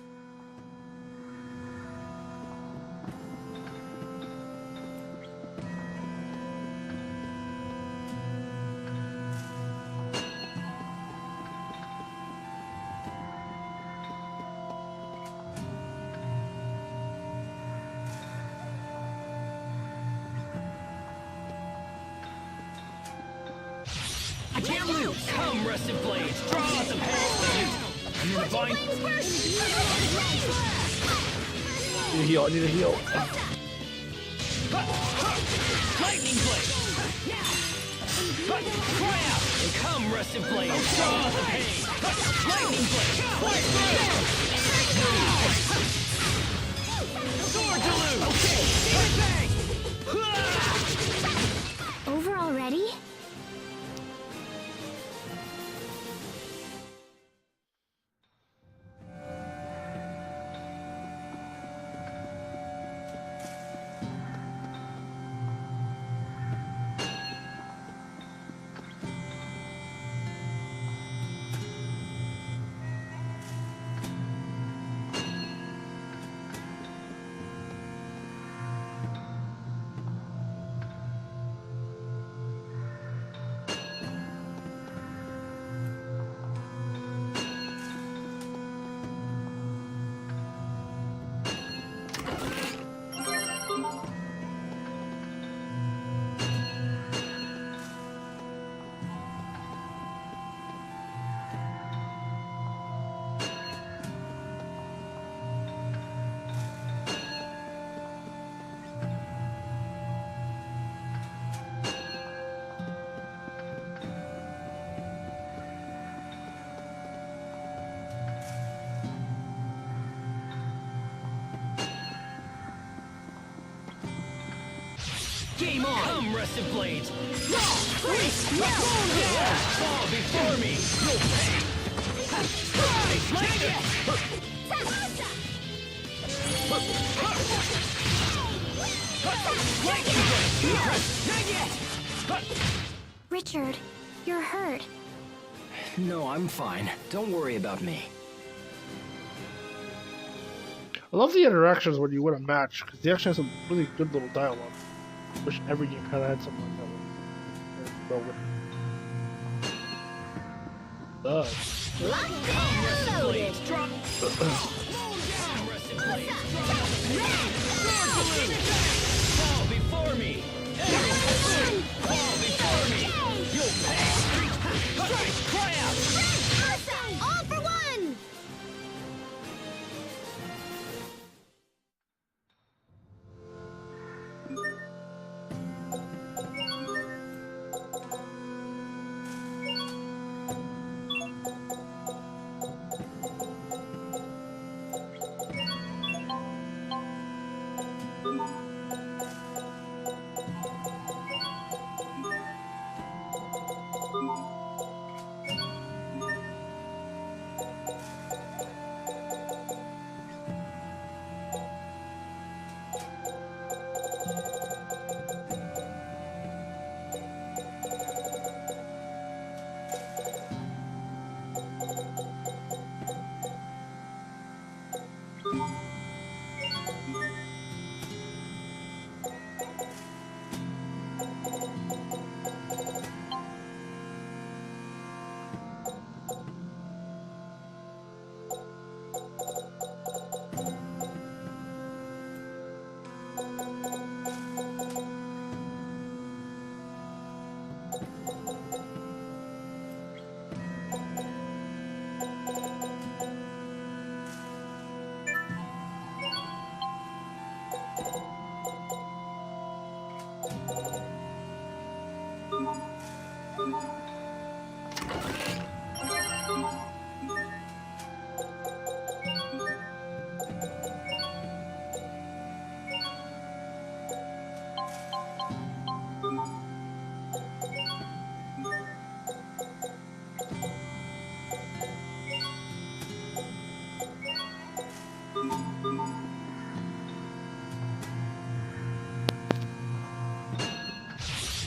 I can't lose! Come, Rusted Blades! Draw the pain! I'm in a bind! I need a heal, I need a heal. Lightning Blade! Cry out! And come, Rusted Blades! Draw the pain! Lightning Blade! Fly through! Sword Deluge! Okay! Bang! Over already? Game on! Come, Rusted Blades! Fall before me! You'll pay! Richard, you're hurt. No, I'm fine. Don't worry about me. I love the interactions when you win a match, because they actually have some really good little dialogue. Wish every game kind of had something like that. Over. Fall before me! Fall before me! You'll pay! Strike! Cry out! Awesome! All for one!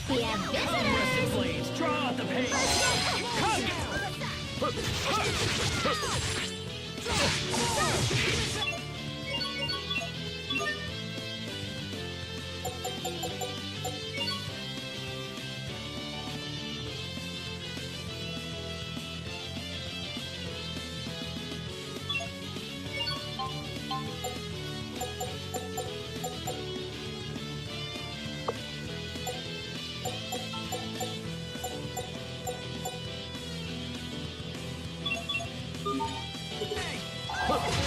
We have visitors! Blades, draw out the pain!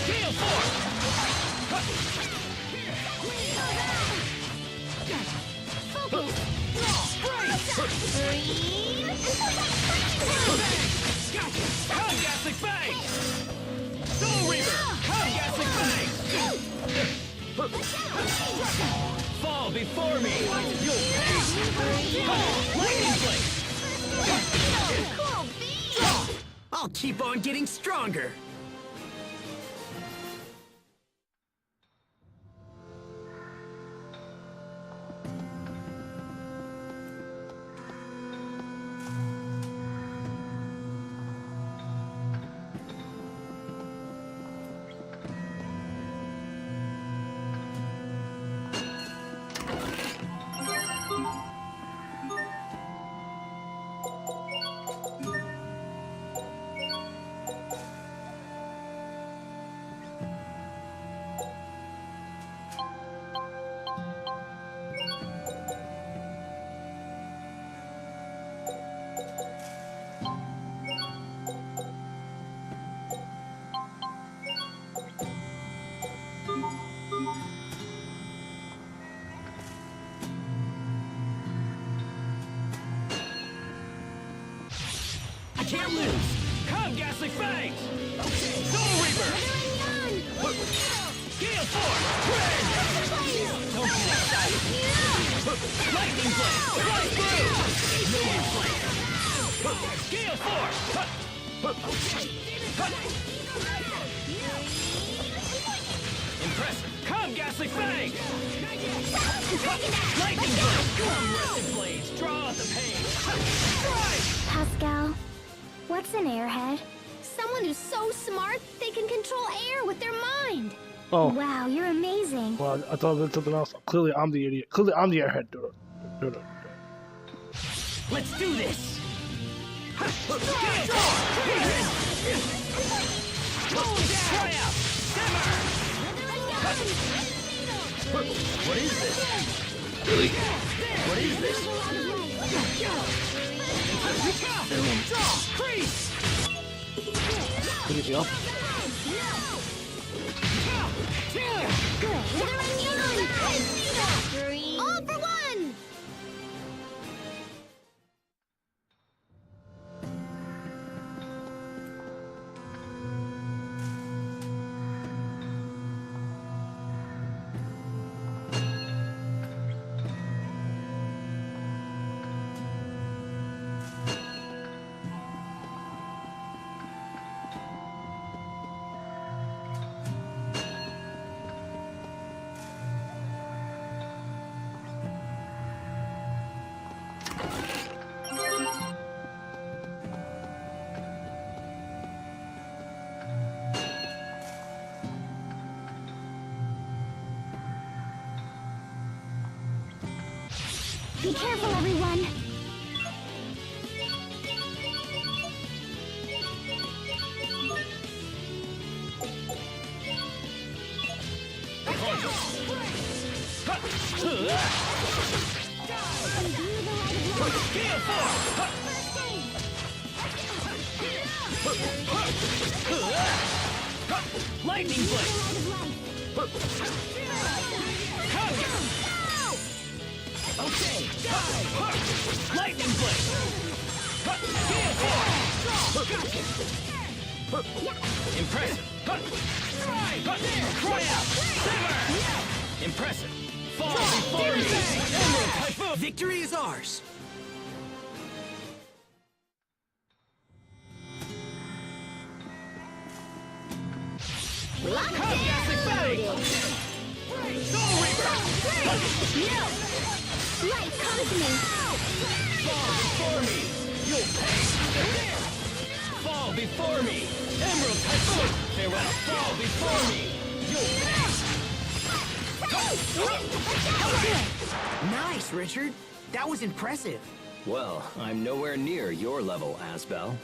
Gale Force! Come, Ghastly Fang! Soul Reaver! Come, Ghastly Fang! Fall before me! You'll pay! Lightning Blade! I'll keep on getting stronger. I can't lose! Come, Ghastly Fangs! Soul Reaper! Gale Force! Don't get excited! Lightning Blade! Right through! Know your plan! Gale Force! Impressive! Come, Ghastly Fangs! Lightning Blade! Come, Rusted Blades! Draw out the pain! Strike! Pascal, what's an airhead? Someone who's so smart they can control air with their mind. Oh. Wow, you're amazing. Well, I thought it was something else. Clearly, I'm the idiot. Clearly, I'm the airhead. Let's do this! Try out! Simmer! What is this? Really? What is this? Freeze! Anything else? All for one! Be careful, everyone. Lightning blade! Okay, lightning blade! Impressive! Cry out! Simmer! Impressive! Fall before me! Emerald Typhoon! Victory is ours! Ghastly Fang! Soul Reaper! No! Light comes me! Fall before me! You'll pay! Fall before me! Emerald Typhoon! Farewell! Fall before me! You'll pay! Nice, Richard. That was impressive. Well, I'm nowhere near your level, Asbel.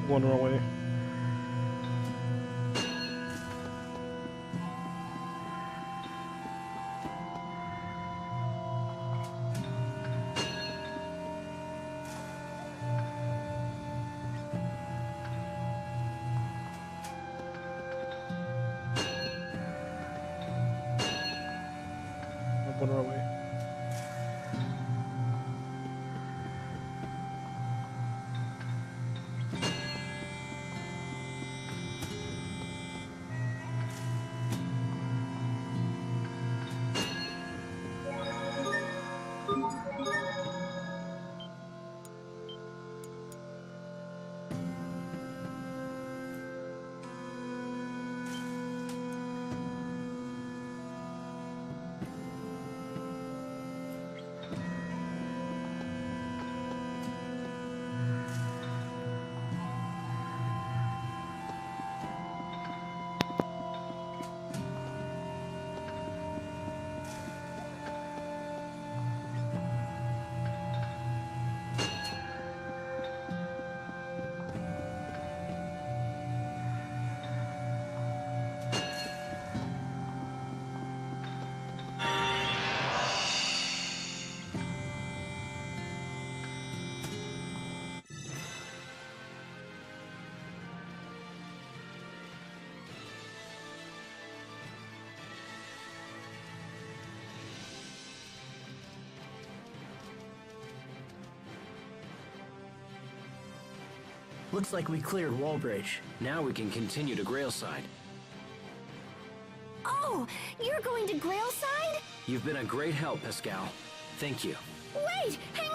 Going the wrong way. I'm going the wrong way. Looks like we cleared Wallbridge. Now we can continue to Grailside. Oh, you're going to Grailside? You've been a great help, Pascal. Thank you. Wait, hang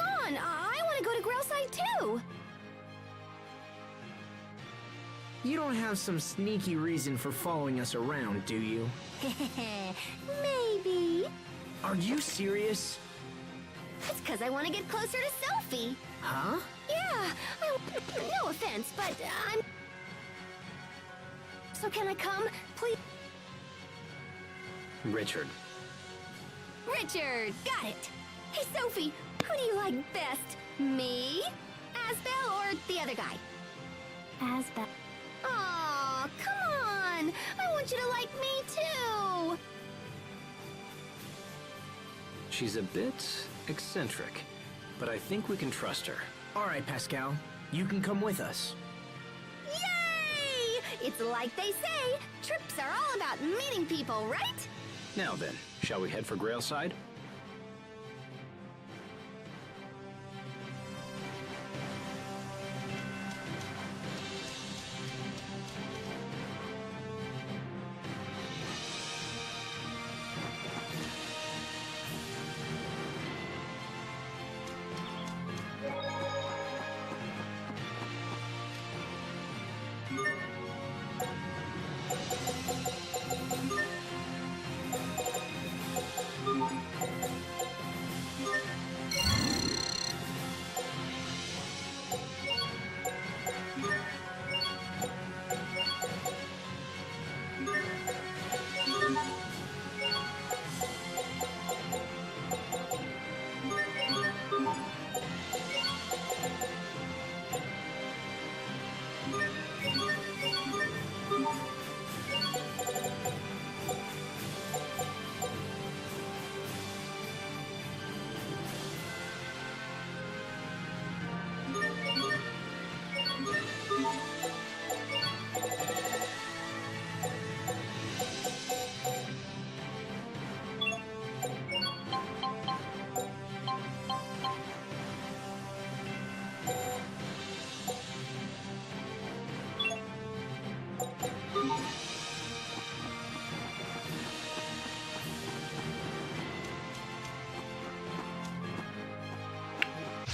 You don't have some sneaky reason for following us around, do you? Maybe. Are you serious? It's because I want to get closer to Sophie. Huh? Yeah, no offense, but I'm... So can I come, please? Richard. Richard, got it. Hey, Sophie, who do you like best? Me, Asbel, or the other guy? Asbel. Aw, come on. I want you to like me, too. She's a bit eccentric, but I think we can trust her. All right, Pascal. You can come with us. Yay! It's like they say, trips are all about meeting people, right? Now then, shall we head for Grailside?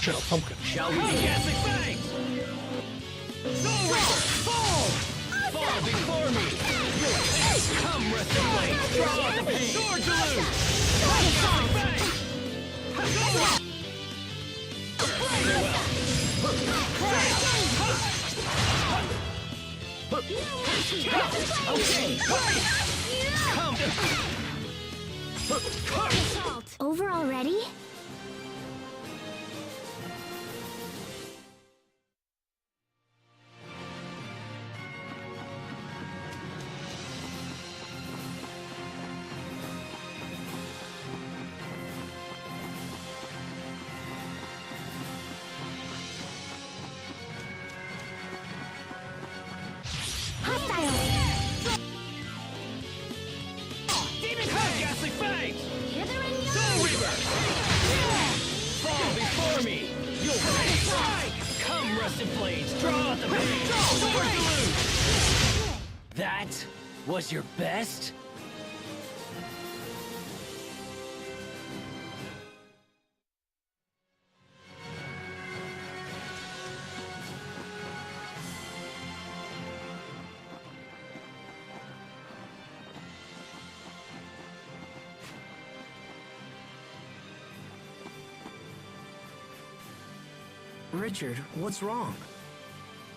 Shut up, pumpkin. Shall we begin? Soul Reaper, fall! Fall before me! Come, Rusted Blade! Draw out the pain! Sword to lose! Cosmic Bang! Over already? Ghastly Fangs! Soul Reaper! Fall before me! You'll pay! Come, Rusted Blades! Draw out the pain! Sword to lose! That was your best? Richard, what's wrong?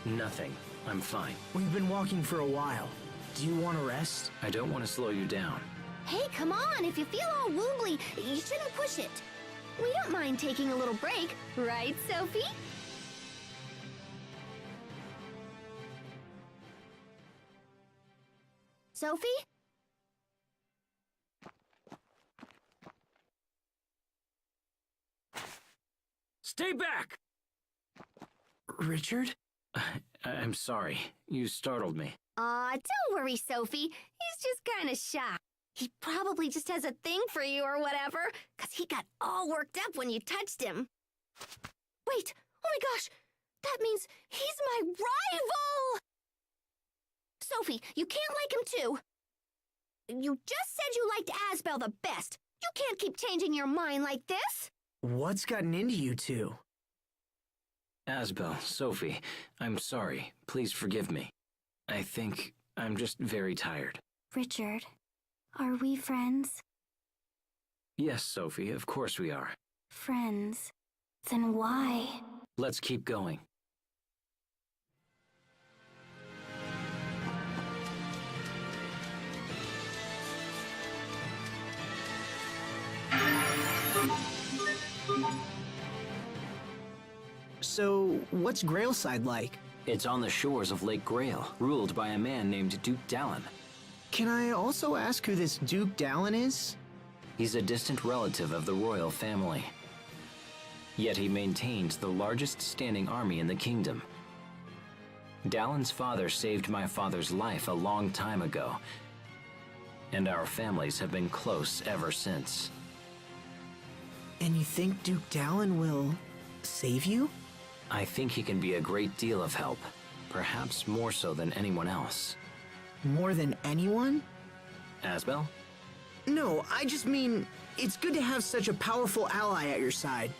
Nothing. I'm fine. We've been walking for a while. Do you want to rest? I don't want to slow you down. Hey, come on. If you feel all wobbly, you shouldn't push it. We don't mind taking a little break, right, Sophie? Sophie? Stay back! Richard? I'm sorry. You startled me. Aw, don't worry, Sophie. He's just kind of shy. He probably just has a thing for you or whatever, 'cause he got all worked up when you touched him. Wait, oh my gosh, that means he's my rival! Sophie, you can't like him too. You just said you liked Asbel the best. You can't keep changing your mind like this. What's gotten into you two? Asbel, Sophie, I'm sorry. Please forgive me. I think I'm just very tired. Richard, are we friends? Yes, Sophie, of course we are. Friends. Then why? Let's keep going. So, what's Grailside like? It's on the shores of Lake Grail, ruled by a man named Duke Dallin. Can I also ask who this Duke Dallin is? He's a distant relative of the royal family. Yet he maintains the largest standing army in the kingdom. Dallin's father saved my father's life a long time ago, and our families have been close ever since. And you think Duke Dallin will save you? I think he can be a great deal of help, perhaps more so than anyone else. More than anyone? Asbel? No, I just mean, it's good to have such a powerful ally at your side.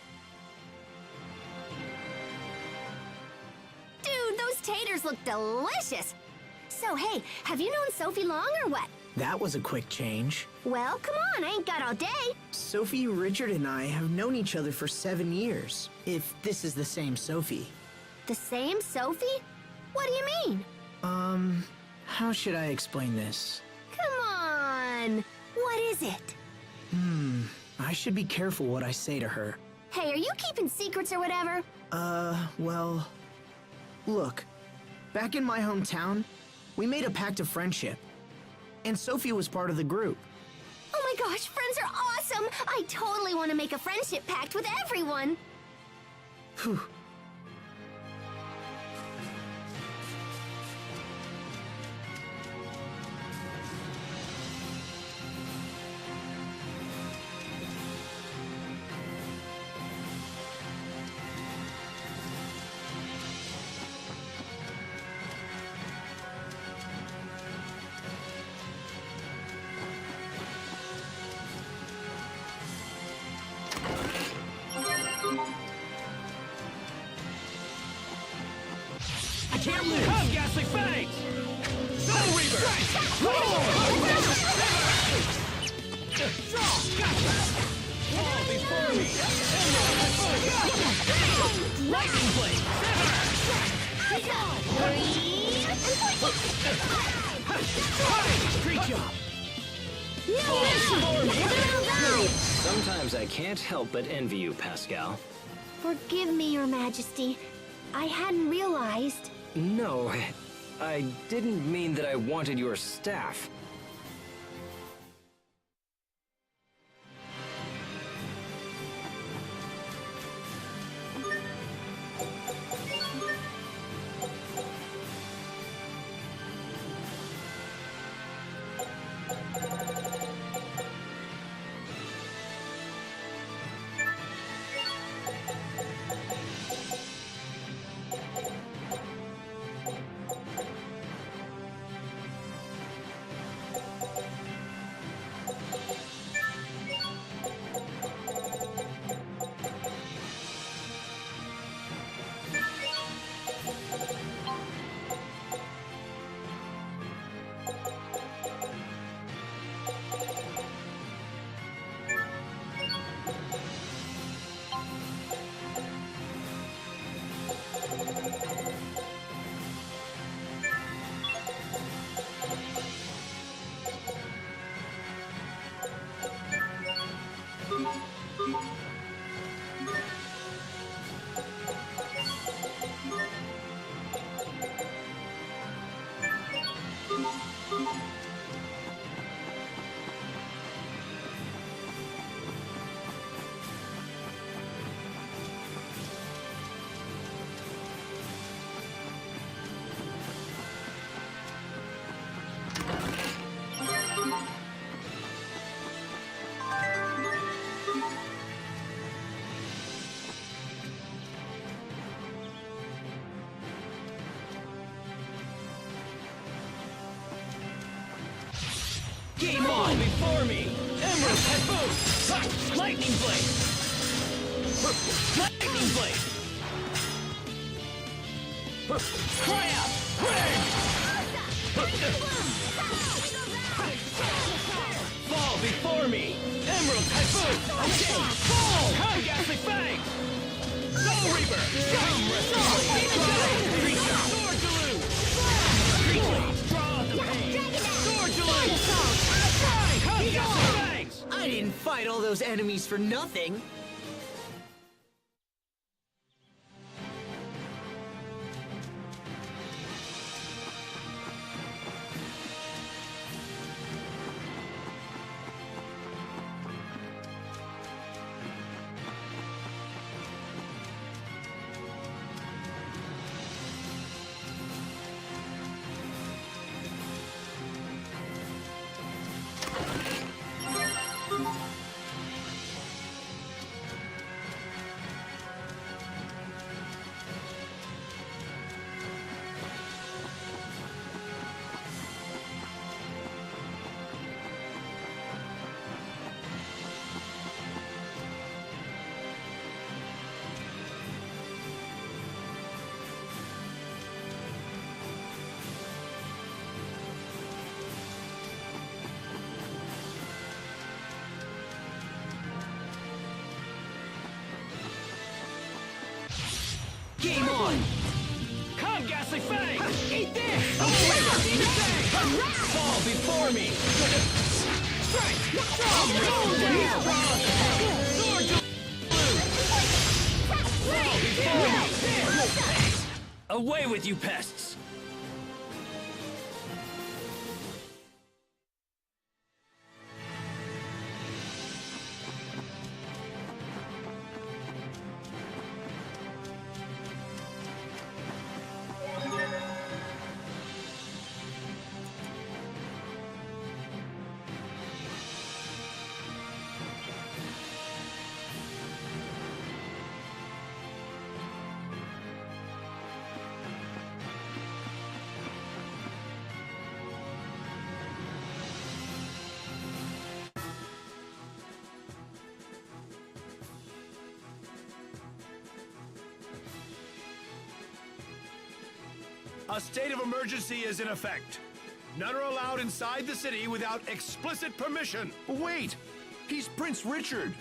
Dude, those taters look delicious! So hey, have you known Sophie long or what? That was a quick change. Well, come on, I ain't got all day. Sophie, Richard, and I have known each other for 7 years, if this is the same Sophie. The same Sophie? What do you mean? How should I explain this? Come on! What is it? I should be careful what I say to her. Hey, are you keeping secrets or whatever? Well... Look, back in my hometown, we made a pact of friendship. And Sophie was part of the group. Oh my gosh, friends are awesome! I totally want to make a friendship pact with everyone! Phew. I can't lose! Come, Ghastly Fangs! Soul Reaver! Fall before me! Lightning Blade! Great job! Sometimes I can't help but envy you, Pascal. Forgive me, Your Majesty. I hadn't realized. No, I didn't mean that I wanted your staff. Game on before me! Emerald Head Boost! Lightning Blade! Lightning Blade! Cry out! Ring! Fall before me! Emerald Typhoon! Okay! Fall! Come, Ghastly Fangs! Soul Reaper! Come, Rescue! Sword Deluge! Street Blades, draw out the pain! Sword Deluge! Come, Ghastly Fangs! I didn't fight all those enemies for nothing. Game on! Come, Ghastly Fangs! Eat this! Fall before me! Strike! Come, Sword to Fall before me! Away with you pests! A state of emergency is in effect. None are allowed inside the city without explicit permission. Wait! He's Prince Richard!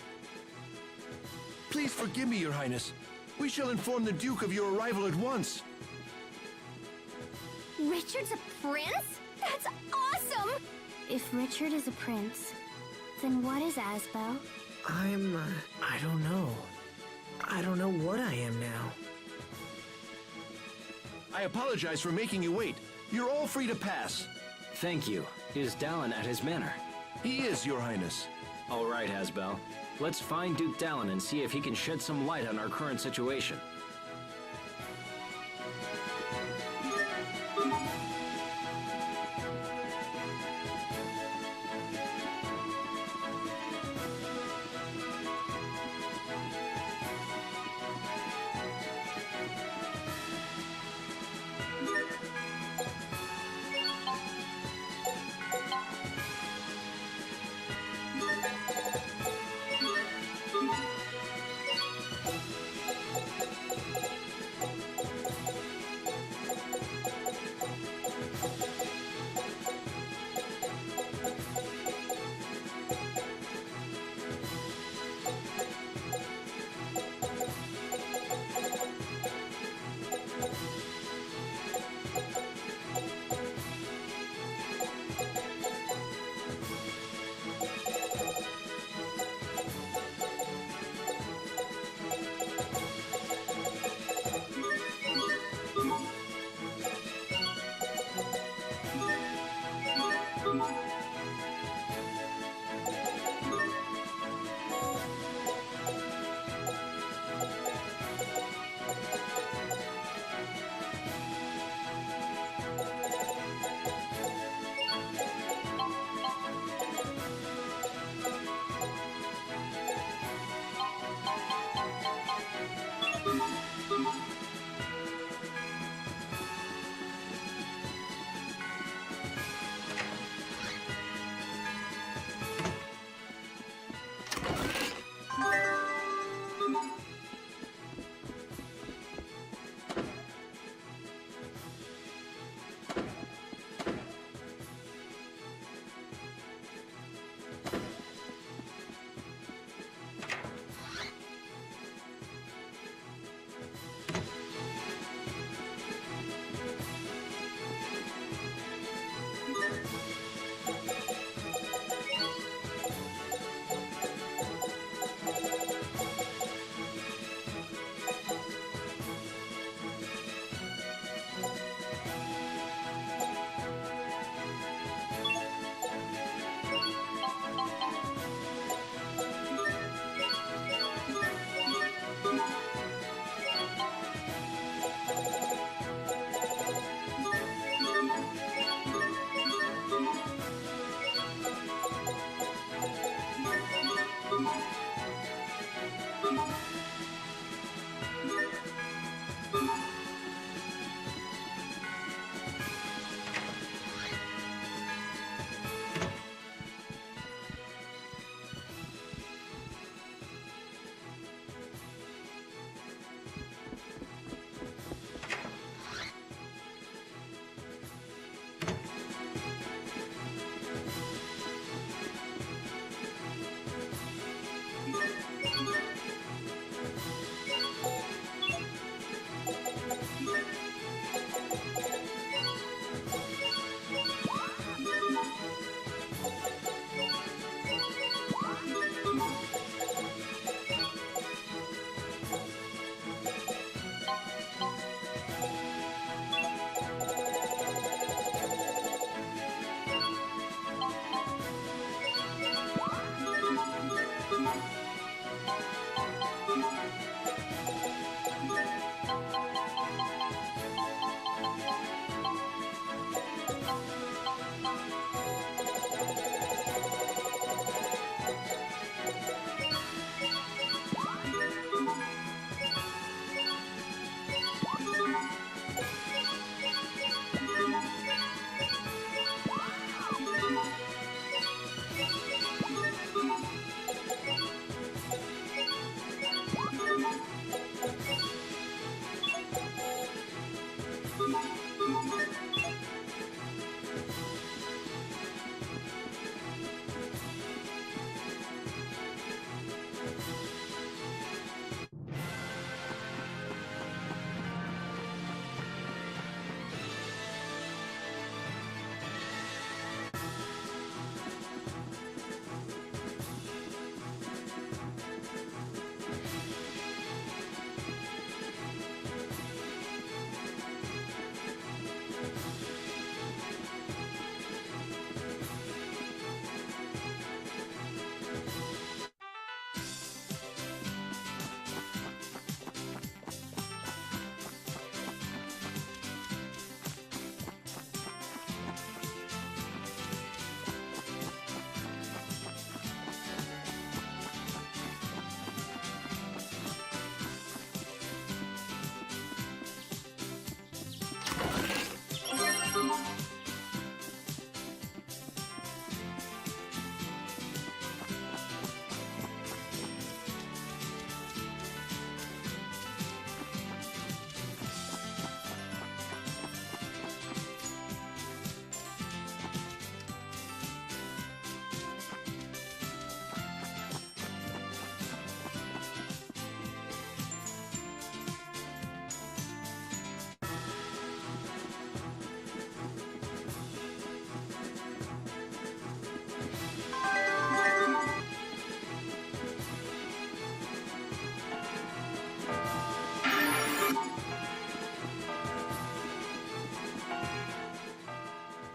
Please forgive me, Your Highness. We shall inform the Duke of your arrival at once. Richard's a prince? That's awesome! If Richard is a prince, then what is Asbel? I don't know. I don't know what I am now. I apologize for making you wait. You're all free to pass. Thank you. Is Dallin at his manor? He is, Your Highness. All right, Asbel. Let's find Duke Dallin and see if he can shed some light on our current situation.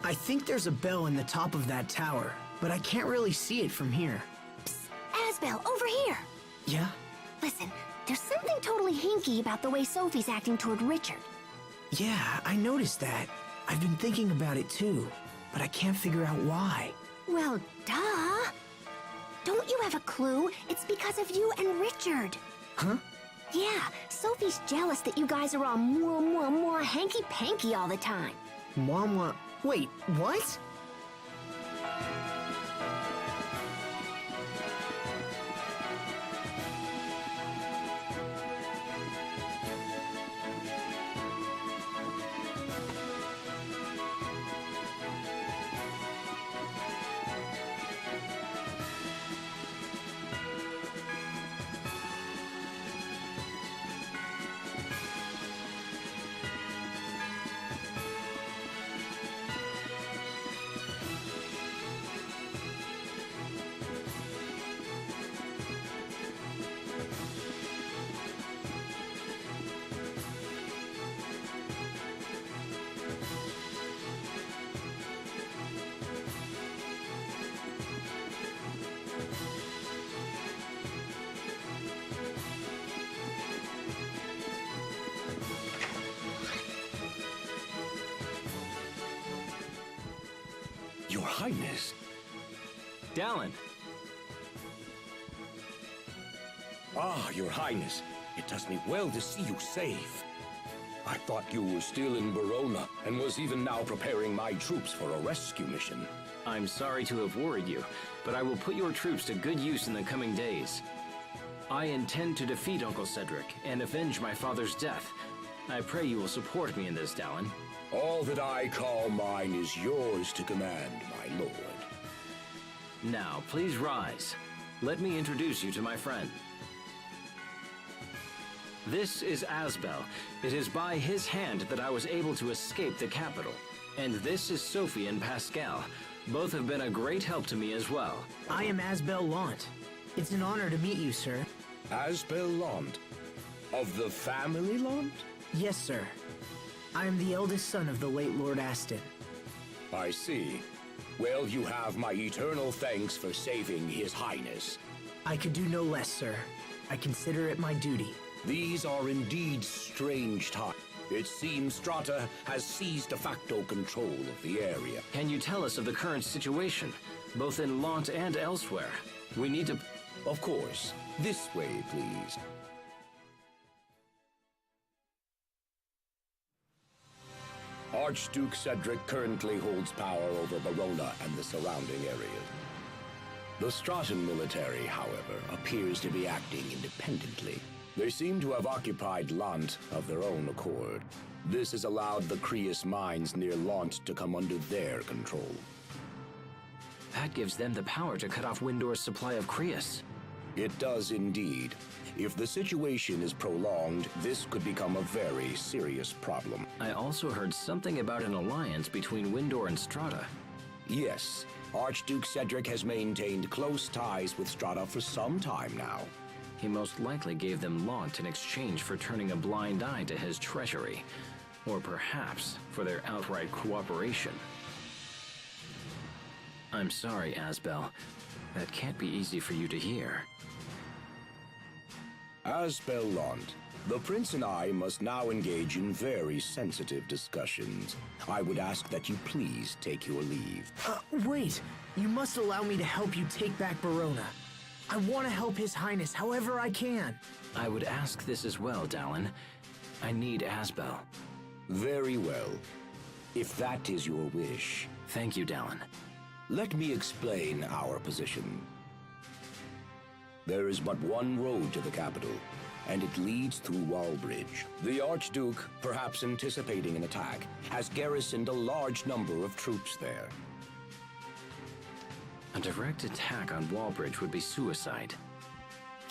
I think there's a bell in the top of that tower, but I can't really see it from here. Asbel, over here! Yeah? Listen, there's something totally hinky about the way Sophie's acting toward Richard. Yeah, I noticed that. I've been thinking about it too, but I can't figure out why. Well, duh! Don't you have a clue? It's because of you and Richard. Huh? Yeah, Sophie's jealous that you guys are all more hanky-panky all the time. Mwah. Wait, what? Your Highness. Dallin. Ah, Your Highness. It does me well to see you safe. I thought you were still in Verona, and was even now preparing my troops for a rescue mission. I'm sorry to have worried you, but I will put your troops to good use in the coming days. I intend to defeat Uncle Cedric and avenge my father's death. I pray you will support me in this, Dallin. All that I call mine is yours to command, my lord. Now, please rise. Let me introduce you to my friend. This is Asbel. It is by his hand that I was able to escape the capital. And this is Sophie and Pascal. Both have been a great help to me as well. I am Asbel Lant. It's an honor to meet you, sir. Asbel Lant? Of the family Lant? Yes, sir. I am the eldest son of the late Lord Aston. I see. Well, you have my eternal thanks for saving His Highness. I could do no less, sir. I consider it my duty. These are indeed strange times. It seems Strata has seized de facto control of the area. Can you tell us of the current situation, both in Lant and elsewhere? We need to... Of course. This way, please. Archduke Cedric currently holds power over Verona and the surrounding areas. The Stratan military, however, appears to be acting independently. They seem to have occupied Lant of their own accord. This has allowed the Creus mines near Lant to come under their control. That gives them the power to cut off Windor's supply of Creus. It does indeed. If the situation is prolonged, this could become a very serious problem. I also heard something about an alliance between Windor and Strata. Yes, Archduke Cedric has maintained close ties with Strata for some time now. He most likely gave them Lant in exchange for turning a blind eye to his treachery, or perhaps for their outright cooperation. I'm sorry, Asbel. That can't be easy for you to hear. Asbel Lant, the Prince and I must now engage in very sensitive discussions. I would ask that you please take your leave. Wait. You must allow me to help you take back Verona. I want to help His Highness however I can. I would ask this as well, Dallin. I need Asbel. Very well. If that is your wish. Thank you, Dallin. Let me explain our position. There is but one road to the capital, and it leads through Wallbridge. The Archduke, perhaps anticipating an attack, has garrisoned a large number of troops there. A direct attack on Wallbridge would be suicide.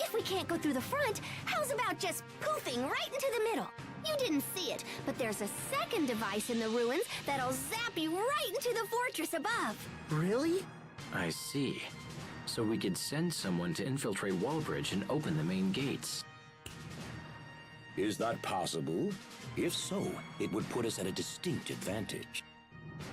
If we can't go through the front, how's about just poofing right into the middle? You didn't see it, but there's a second device in the ruins that'll zap you right into the fortress above. Really? I see. So we could send someone to infiltrate Wallbridge and open the main gates. Is that possible? If so, it would put us at a distinct advantage.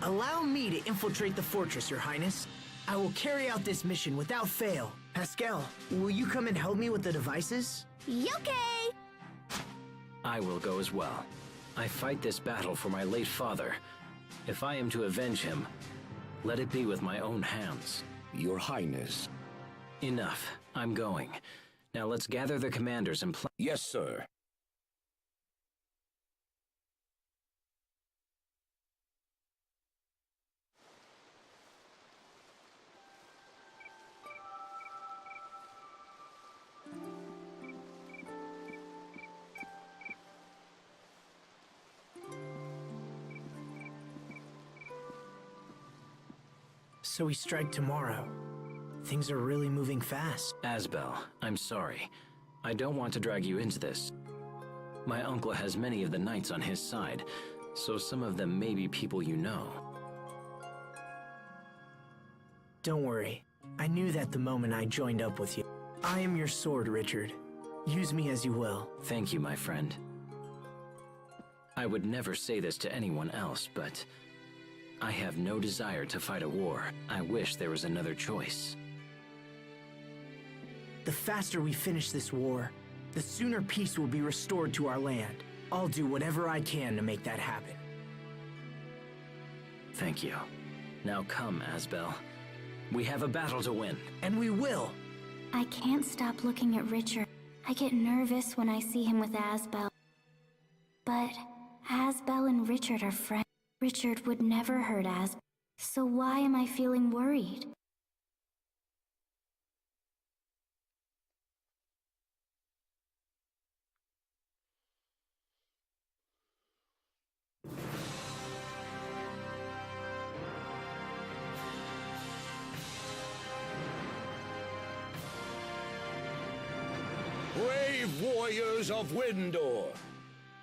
Allow me to infiltrate the fortress, Your Highness. I will carry out this mission without fail. Pascal, will you come and help me with the devices? Okay! I will go as well. I fight this battle for my late father. If I am to avenge him, let it be with my own hands. Your Highness. Enough. I'm going. Now let's gather the commanders and plan. Yes, sir. So we strike tomorrow. Things are really moving fast. Asbel, I'm sorry. I don't want to drag you into this. My uncle has many of the knights on his side, so some of them may be people you know. Don't worry. I knew that the moment I joined up with you. I am your sword, Richard. Use me as you will. Thank you, my friend. I would never say this to anyone else, but I have no desire to fight a war. I wish there was another choice. The faster we finish this war, the sooner peace will be restored to our land. I'll do whatever I can to make that happen. Thank you. Now come, Asbel. We have a battle to win. And we will! I can't stop looking at Richard. I get nervous when I see him with Asbel. But Asbel and Richard are friends. Richard would never hurt Asbel. So why am I feeling worried? Brave warriors of Windor,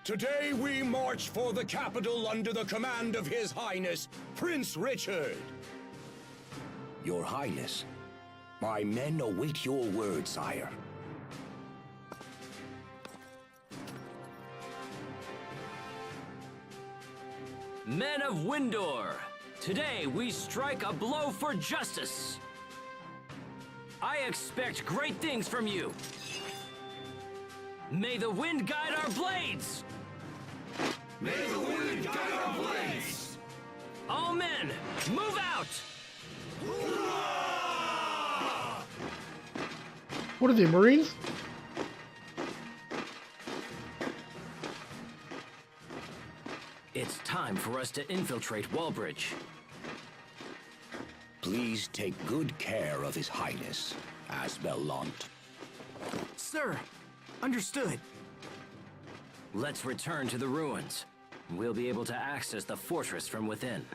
today we march for the capital under the command of His Highness, Prince Richard. Your Highness, my men await your word, sire. Men of Windor, today we strike a blow for justice. I expect great things from you. May the wind guide our blades! May the wind guide our blades! All men, move out! What are they, Marines? It's time for us to infiltrate Wallbridge. Please take good care of His Highness, Asbel Lant. Sir, Understood. Let's return to the ruins. We'll be able to access the fortress from within.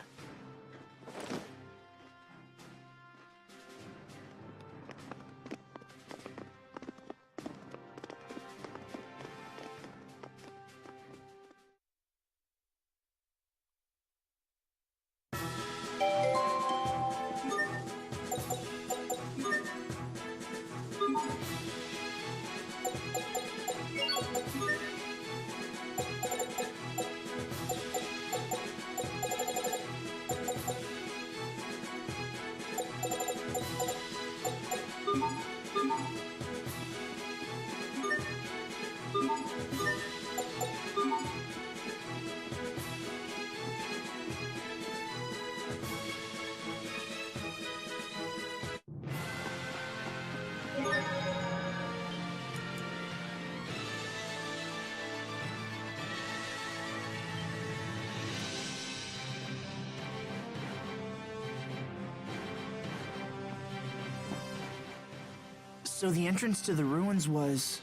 So the entrance to the ruins was...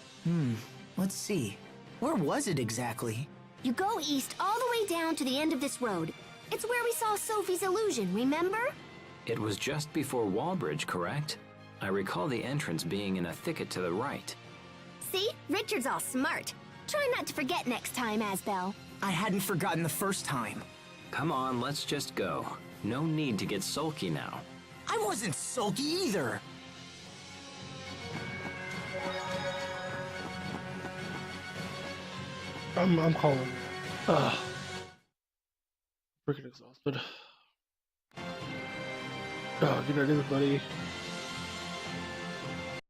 let's see. Where was it exactly? You go east all the way down to the end of this road. It's where we saw Sophie's illusion, remember? It was just before Wallbridge, correct? I recall the entrance being in a thicket to the right. See? Richard's all smart. Try not to forget next time, Asbel. I hadn't forgotten the first time. Come on, let's just go. No need to get sulky now. I wasn't sulky either. I'm calling. Freaking exhausted. Good night, everybody.